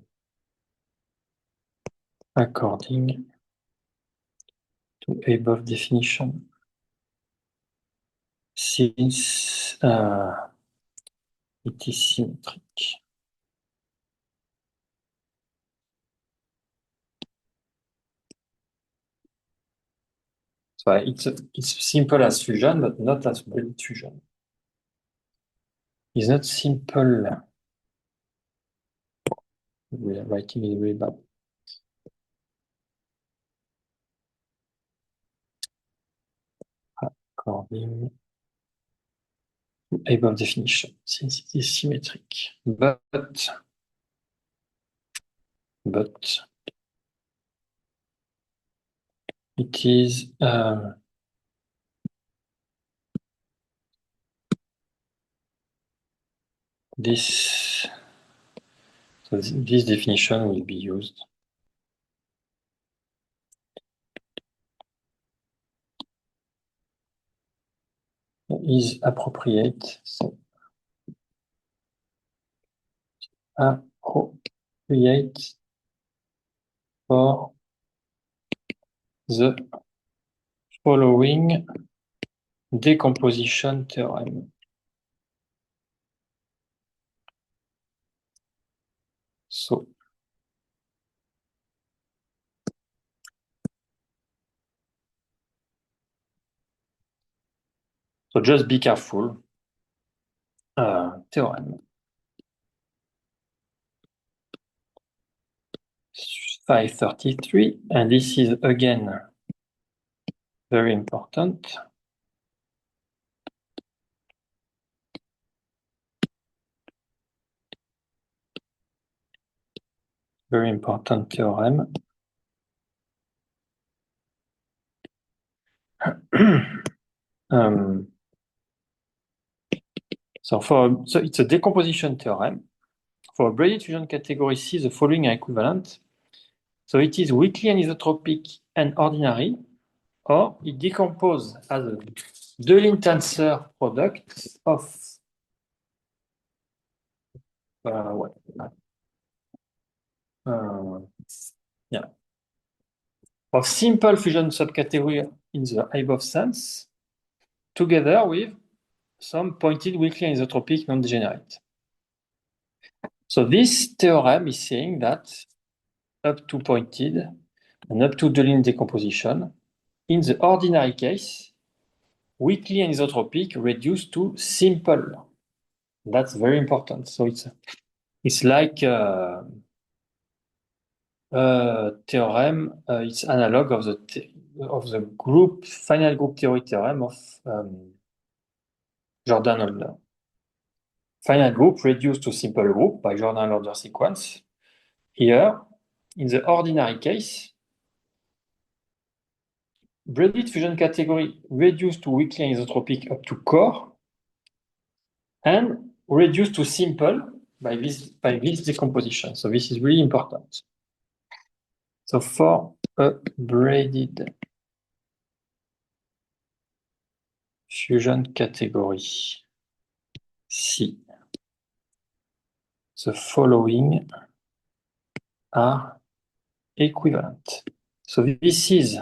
above definition, since it is symmetric. So it's simple as fusion, but not as braided fusion. It's not simple. We're writing it really bad. According to above definition, since it is symmetric. But but it is this. So this definition will be used. Is appropriate. So appropriate for the following decomposition theorem. So just be careful. Theorem 533, and this is again very important. Very important theorem. So it's a decomposition theorem. For a braided fusion category C, the following are equivalent. So it is weakly anisotropic and ordinary, or it decomposes as a De-Lint tensor product of of simple fusion subcategory in the above sense, together with some pointed weakly anisotropic non-degenerate. So this theorem is saying that up to pointed and up to De-Lint decomposition, in the ordinary case, weakly anisotropic reduced to simple. That's very important. So it's like a theorem. It's analog of the group final group theory theorem of Jordan-Holder. Final group reduced to simple group by Jordan-Holder sequence. Here, in the ordinary case, braided fusion category reduced to weakly anisotropic up to core, and reduced to simple by this decomposition. So this is really important. So for a braided fusion category C, the following are equivalent. So this is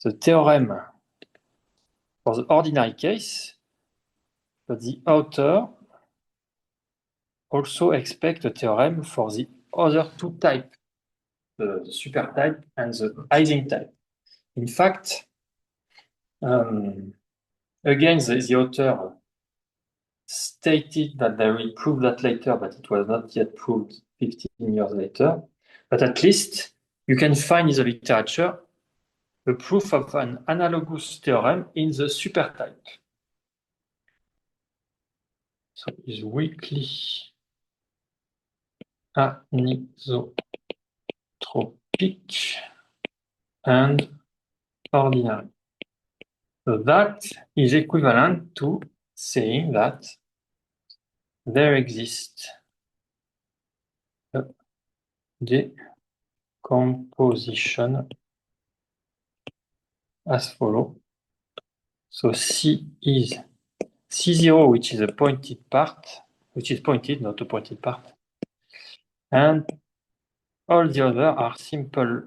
the theorem for the ordinary case, but the author also expects a theorem for the other two types, the super type and the Ising type. In fact, again, the author stated that they will prove that later, but it was not yet proved 15 years later. But at least you can find in the literature a proof of an analogous theorem in the supertype. So is weakly anisotropic and ordinary. So that is equivalent to saying that there exists a decomposition as follows. So C is C0, which is a pointed part, which is pointed, not a pointed part. And all the other are simple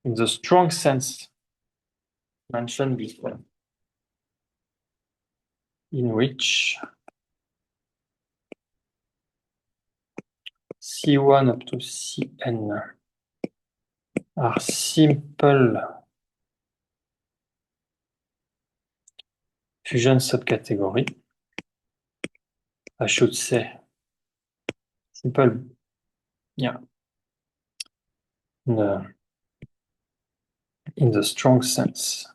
in the strong sense mentioned before, in which C1 up to Cn are simple fusion subcategory. I should say simple, yeah, in the strong sense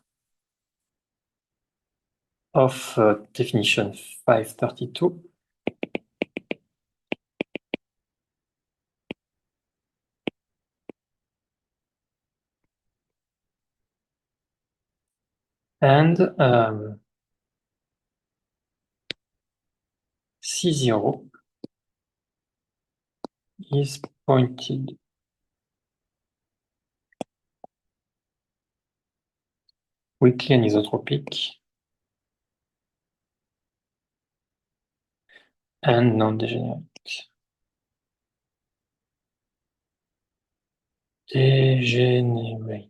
of definition 532. And C0 is pointed weakly anisotropic and non-degenerate. Degenerate.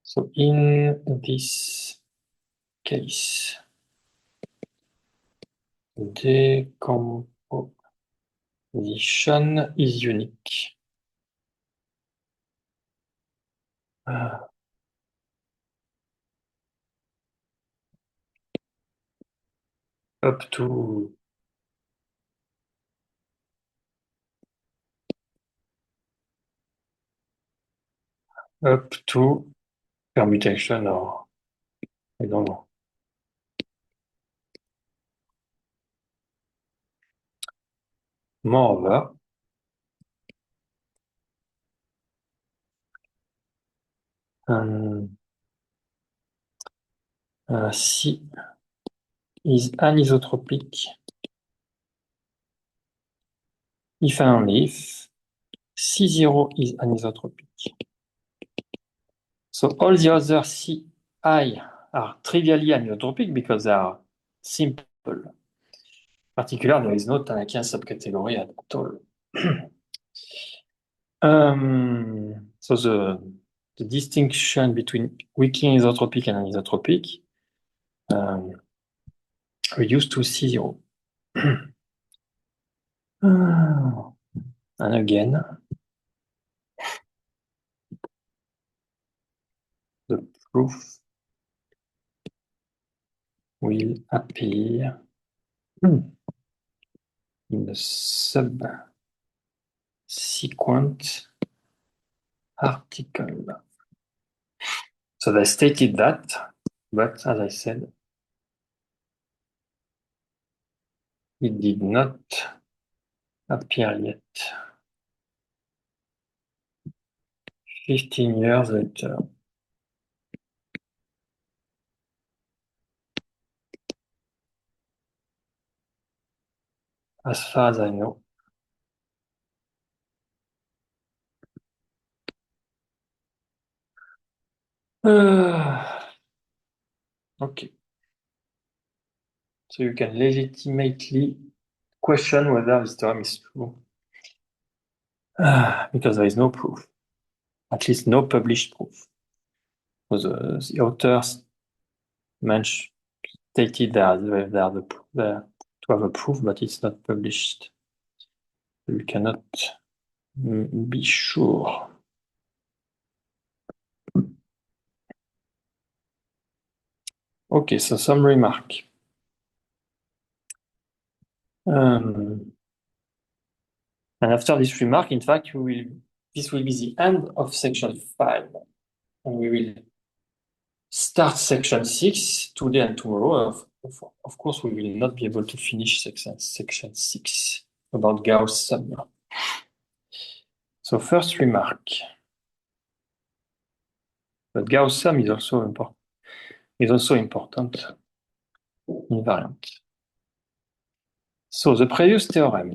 So in this case, decomposition is unique. Up to permutation or I don't know. Moreover, C is anisotropic if and only if C0 is anisotropic. So all the other Ci are trivially anisotropic because they are simple. In particular, there is no Tannakian subcategory at all. So the distinction between weakly anisotropic and anisotropic reduced to C0. And again, the proof will appear in the subsequent article. So they stated that, but as I said, it did not appear yet. 15 years later. As far as I know. Okay. So you can legitimately question whether this theorem is true. Because there is no proof. At least no published proof. Because the authors stated that to have a proof, but it's not published. You cannot be sure. Okay, so some remark. And after this remark, in fact, this will be the end of section 5. And we will start section 6 today and tomorrow. Of course, we will not be able to finish section 6 about Gauss sum. So first remark. But Gauss sum is also important. Invariant. So the previous theorem,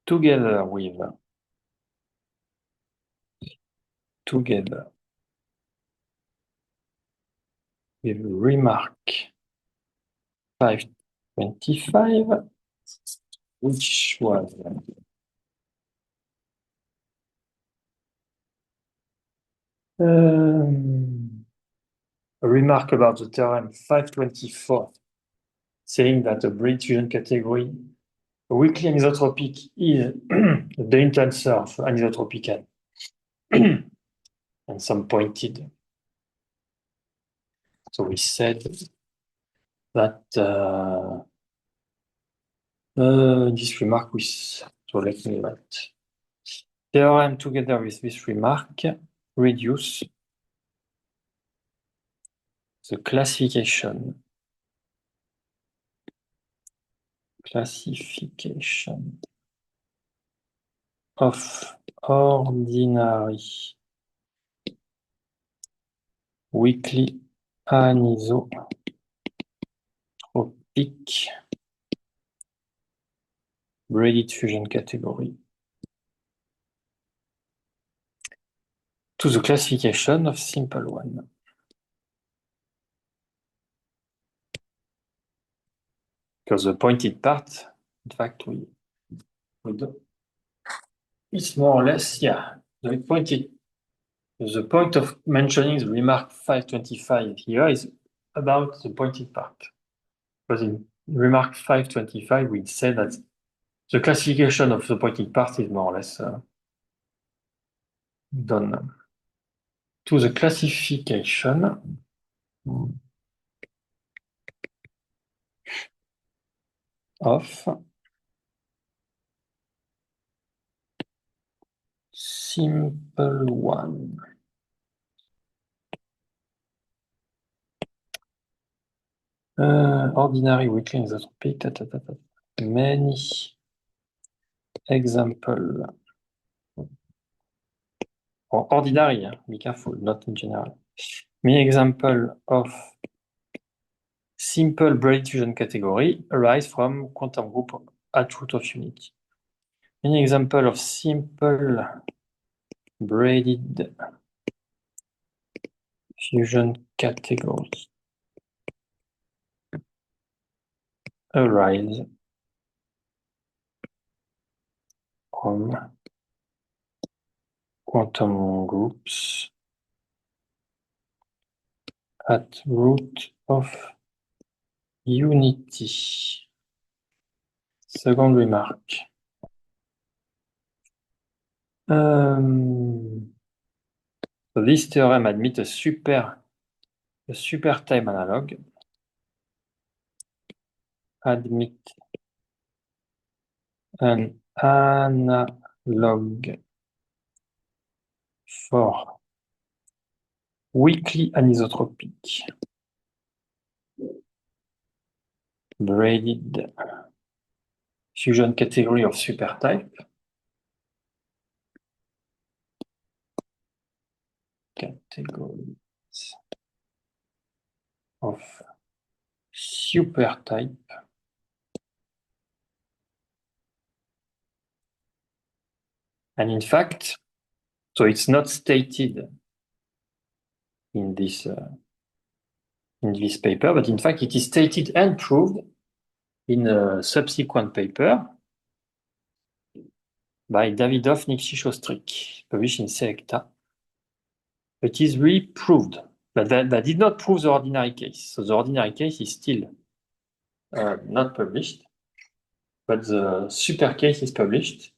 together with remark 525, which was a remark about the theorem 524, saying that a British fusion category, a weakly anisotropic, is the intenser of anisotropic and some pointed. So we said that this remark so let me write. Theorem together with this remark reduce the classification of ordinary weakly anisotropic braided fusion category to the classification of simple one. Because the pointed part, in fact, we do. It's more or less, yeah, the pointed. The point of mentioning the remark 525 here is about the pointed part. Because in remark 525, we said that the classification of the pointed part is more or less done. To the classification of simple one. Ordinary weakly isotropic, many example. Or ordinary, be careful, not in general. Many example of simple braided fusion category arise from quantum group attribute of unity. Many example of simple braided fusion categories arise from quantum groups at root of unity. Second remark. So this theorem admits a super time analog. Admit an analog for weakly anisotropic braided fusion category of supertype. Categories of supertype and in fact, so it's not stated in this paper, but in fact it is stated and proved in a subsequent paper by Davidov, Nixie, Shostrik, published in Selecta. It is really proved, but that did not prove the ordinary case. So the ordinary case is still not published, but the super case is published.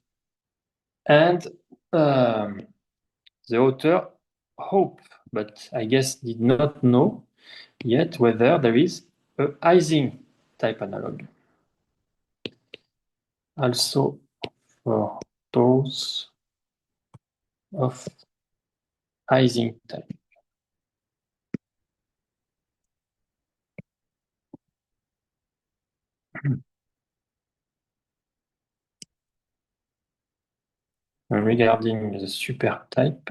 And the author hope, but I guess did not know yet whether there is a Ising type analog. Also for those of Ising type. Regarding the super type,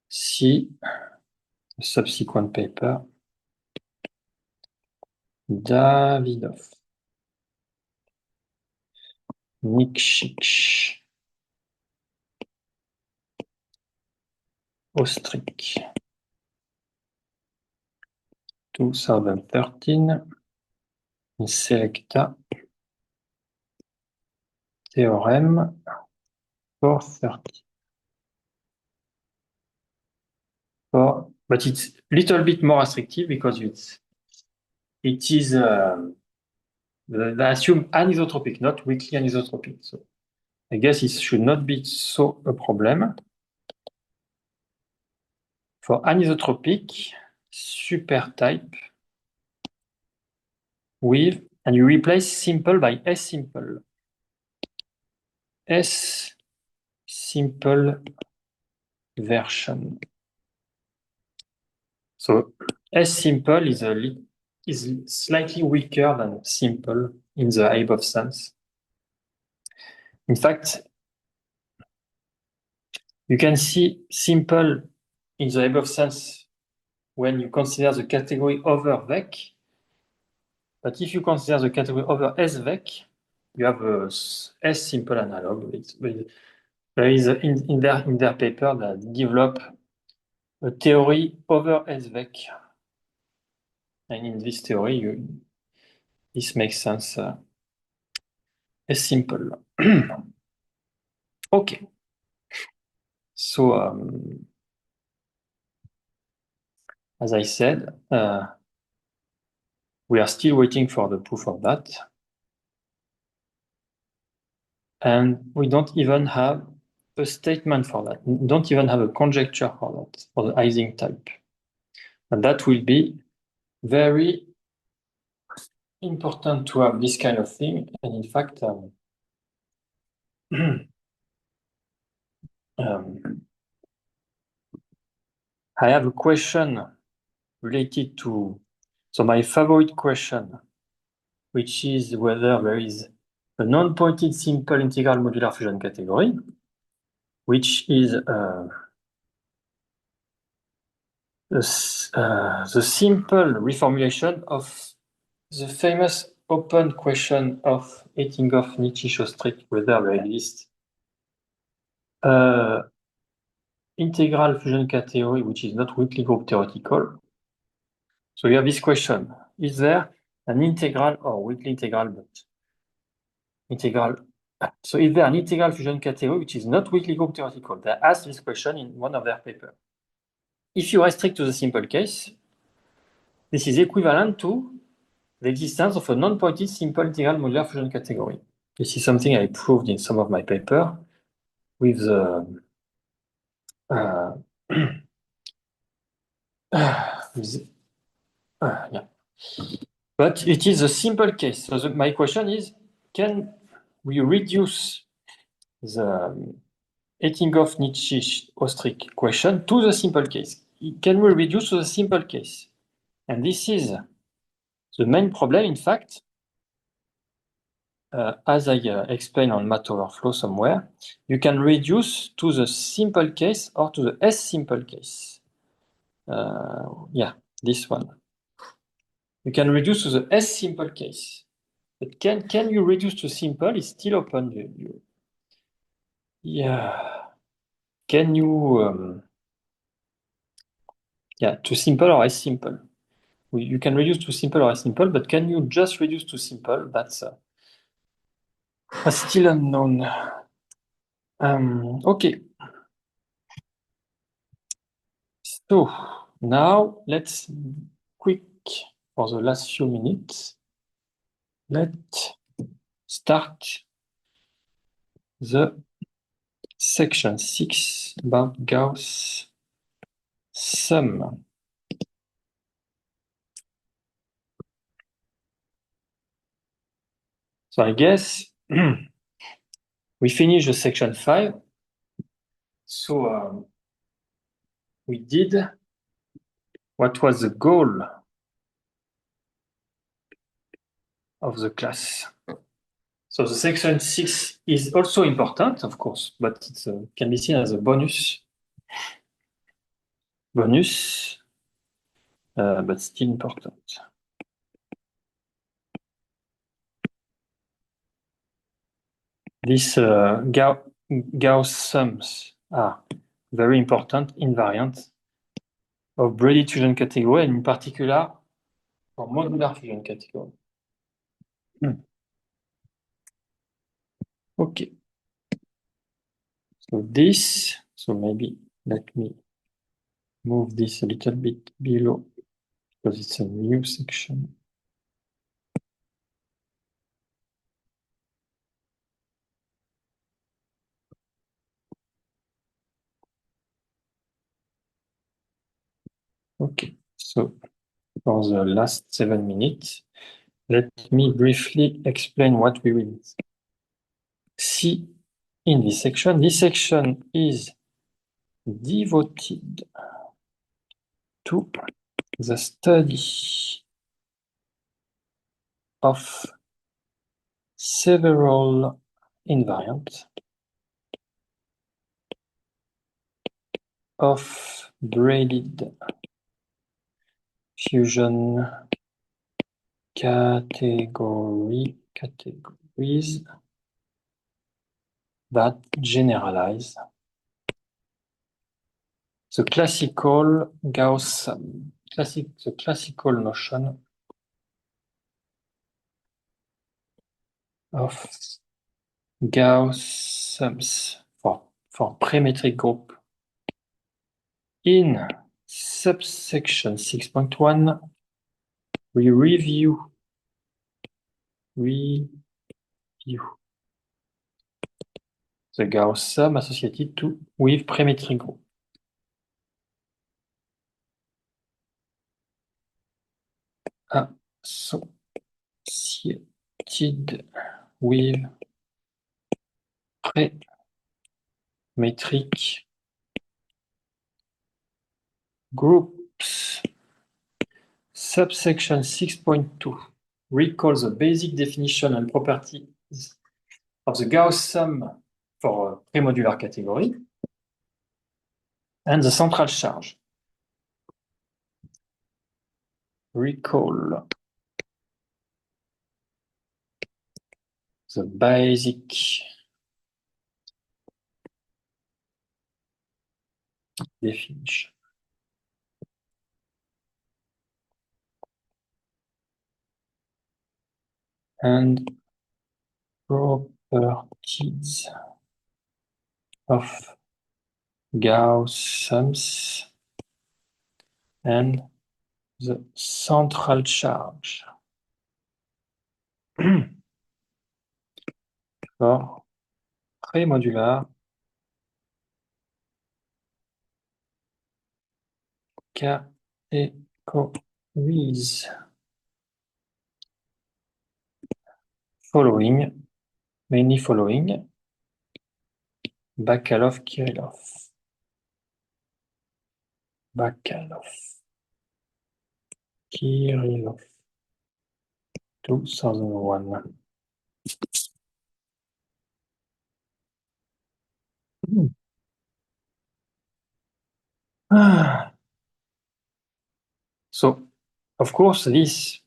see subsequent paper, Davidov, Nikšić, Ostrich, 2013, in Selecta, Theorem 430. But it's a little bit more restrictive because it is they assume anisotropic, not weakly anisotropic. So I guess it should not be so a problem. For anisotropic supertype with, and you replace simple by S simple. S simple version. So S simple is is slightly weaker than simple in the above sense. In fact, you can see simple in the above sense when you consider the category over vec. But if you consider the category over SVEC, you have a S simple analog. There is in their paper that develop a theory over SVEC. And in this theory, this makes sense. S simple. Okay. So, as I said, we are still waiting for the proof of that. And we don't even have a statement for that. We don't even have a conjecture for that, for the Ising type. And that will be very important to have this kind of thing. And in fact, I have a question related to, so my favorite question, which is whether there is a non-pointed simple integral modular fusion category, which is the simple reformulation of the famous open question of Ettinghoff, Nietzsche, Shostrick, whether there exists integral fusion category which is not weakly group theoretical. So you have this question: is there an integral or weakly integral but integral? So is there an integral fusion category which is not weakly group theoretical? They asked this question in one of their papers. If you restrict to the simple case, this is equivalent to the existence of a non-pointed simple integral modular fusion category. This is something I proved in some of my papers with the yeah. But it is a simple case. So my question is, can we reduce the Ettinghoff, Nietzsche, Ostrich question to the simple case? Can we reduce to the simple case? And this is the main problem, in fact, as I explained on Math Overflow somewhere, you can reduce to the simple case or to the S simple case. Yeah, this one. You can reduce to the S simple case. But can you reduce to simple? It's still open. Yeah. Can you yeah, to simple or S simple? You can reduce to simple or S simple, but can you just reduce to simple? That's still unknown. Okay. So now let's quick for the last few minutes. Let's start the section 6 about Gauss sum. So I guess we finish the section 5. So we did what was the goal of the class. So the section 6 is also important, of course, but it can be seen as a bonus. But still important. These Gauss sums are very important invariant of braided fusion category, and in particular for modular fusion category. Okay. So maybe let me move this a little bit below because it's a new section. Okay, so for the last 7 minutes, let me briefly explain what we will see in this section. This section is devoted to the study of several invariants of braided fusion categories that generalize the classical the classical notion of Gauss sums for pre-metric group. In subsection 6.1, we review the Gauss sum associated with pre-metric group. Associated with pre-metric groups. Subsection 6.2 recalls the basic definition and properties of the Gauss sum for a premodular category and the central charge. Recall the basic definition. And properties of Gauss sums and the central charge for premodular categories mainly following Bacalov-Kirillov. 2001. So, of course, this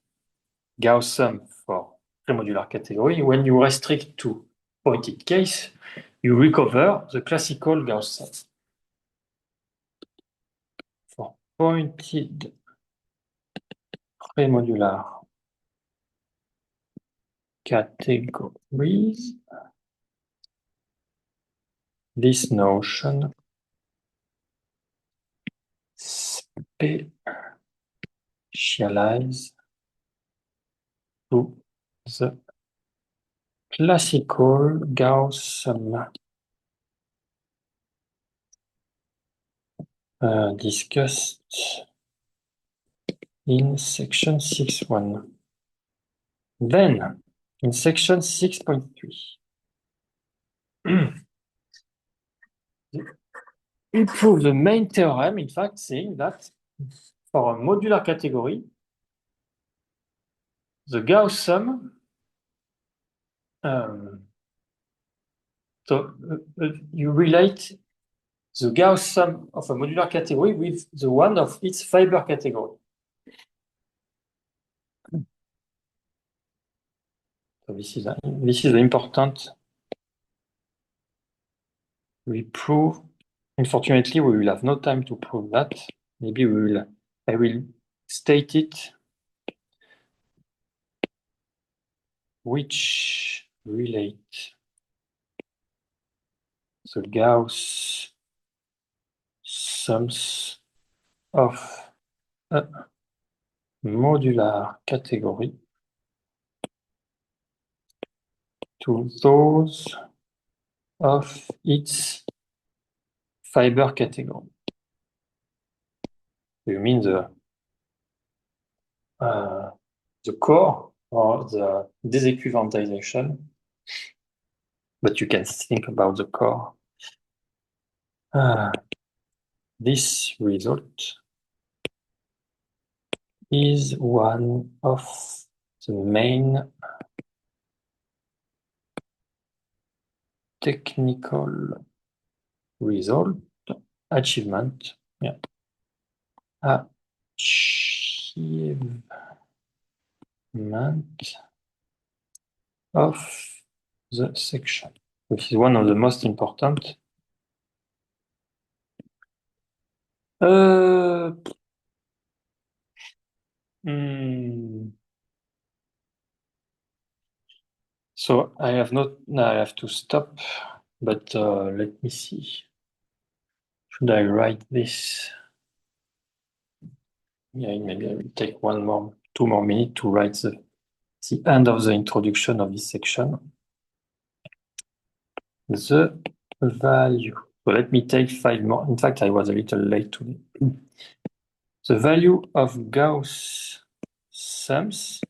Gauss sum for premodular category, when you restrict to pointed case, you recover the classical Gauss sum. For pointed premodular categories, this notion specializes to the classical Gauss sum discussed in section 6.1. Then, in section 6.3, we prove the main theorem, in fact, saying that for a modular category, the Gauss sum, you relate the Gauss sum of a modular category with the one of its fiber category. So this is important. We prove. Unfortunately, we will have no time to prove that. Maybe I will state it, which relate the Gauss sums of a modular category to those of its fiber category. You mean the core or the disequivantization, but you can think about the core. This result is one of the main technical result, achievement, yeah. Achievement of the section, which is one of the most important. So I have to stop, but let me see. Should I write this? Yeah, maybe I will take 2 more minutes to write the end of the introduction of this section. The value. So let me take 5 more. In fact, I was a little late today. The value of Gauss sums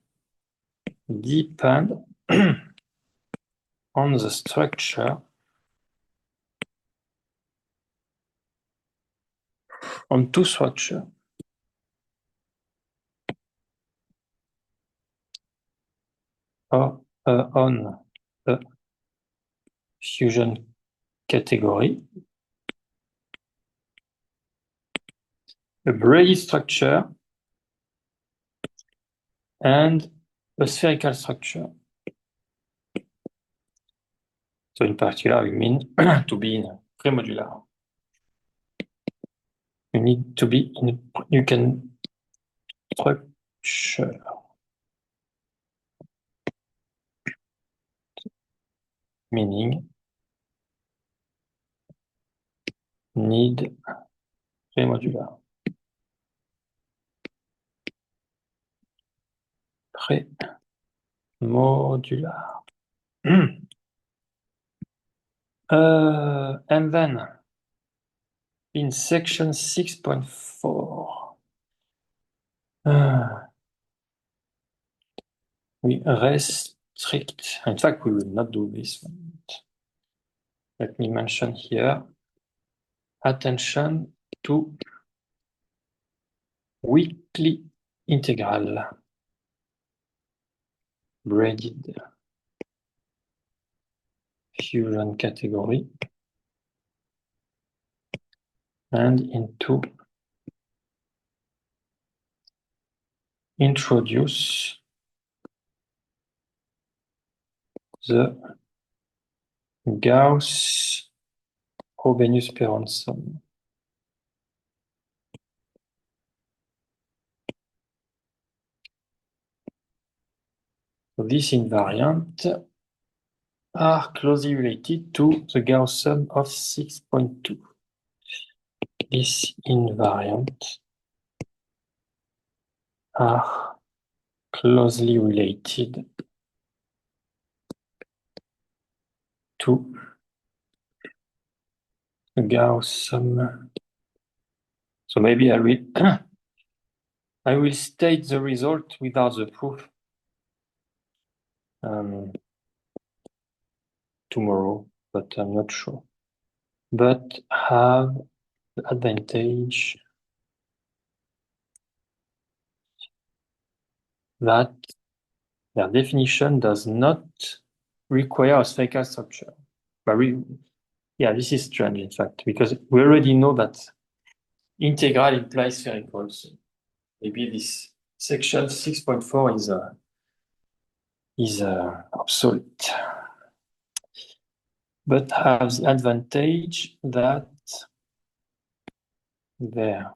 depend on the structure, on two structures. Or on a fusion category, a Brady structure, and a spherical structure. So in particular, we mean to be in premodular. You need to be in you can structure. Meaning need premodular. Premodular. And then in section 6.4, we restrict. In fact, we will not do this one. Let me mention here, attention to weakly integral, braided fusion category, and into introduce the Gauss-Frobenius-Perron sum. So this invariant are closely related to the Gauss sum of 6.2. This invariant are closely related to the Gauss sum. So maybe I will I will state the result without the proof tomorrow, but I'm not sure. But have the advantage that their definition does not require a spherical structure. But yeah, this is strange, in fact, because we already know that integral implies spherical. So maybe this section 6.4 is obsolete. But have the advantage that their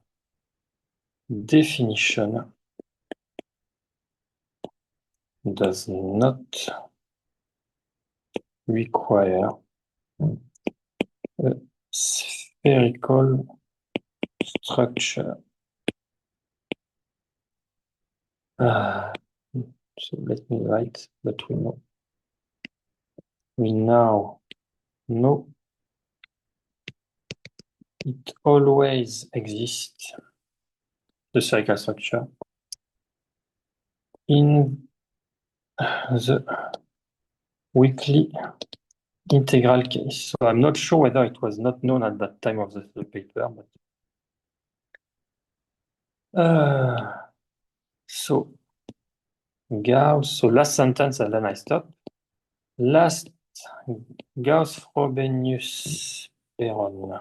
definition does not require a spherical structure. So let me write that we now know it always exists, the spherical structure, in the weakly integral case. So I'm not sure whether it was not known at that time of the paper, but so Gauss, so last sentence and then I stop. Last Gauss-Frobenius Perron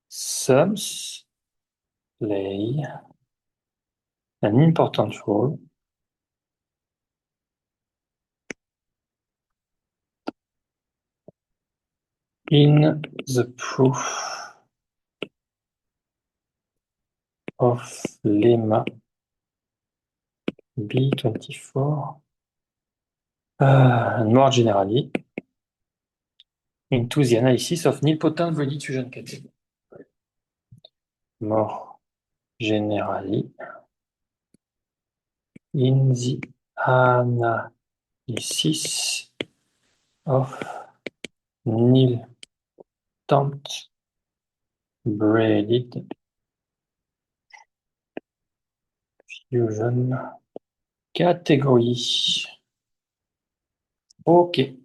sums play an important role in the proof of lemma B24 and more generally into the analysis of nilpotent ready diffusion category. More generally in the analysis of nilpotent braided fusion category. Okay,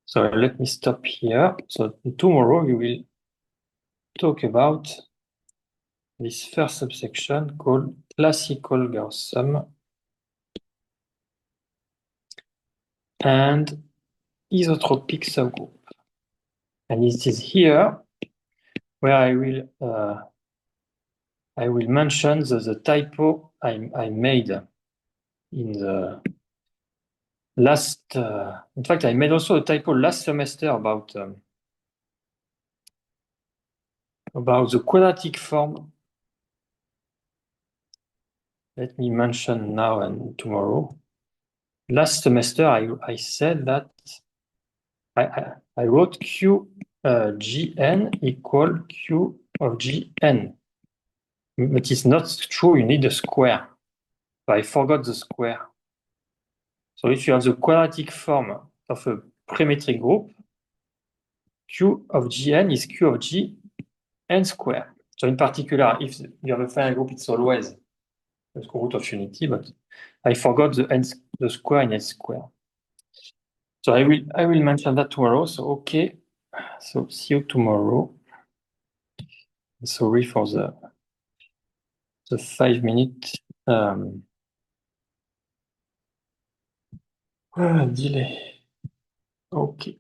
so let me stop here. So tomorrow we will talk about this first subsection called classical Gauss sum and isotropic subgroup. And it is here where I will mention the typo I made in the last. In fact, I made also a typo last semester about the quadratic form. Let me mention now and tomorrow. Last semester, I said that I wrote Q Gn equal Q of Gn. But it's not true, you need a square. So I forgot the square. So if you have the quadratic form of a premetric group, Q of Gn is Q of Gn square. So in particular, if you have a finite group, it's always the square root of unity, but I forgot the square in S square. So I will mention that tomorrow. So okay. So see you tomorrow. Sorry for the 5-minute delay. Okay.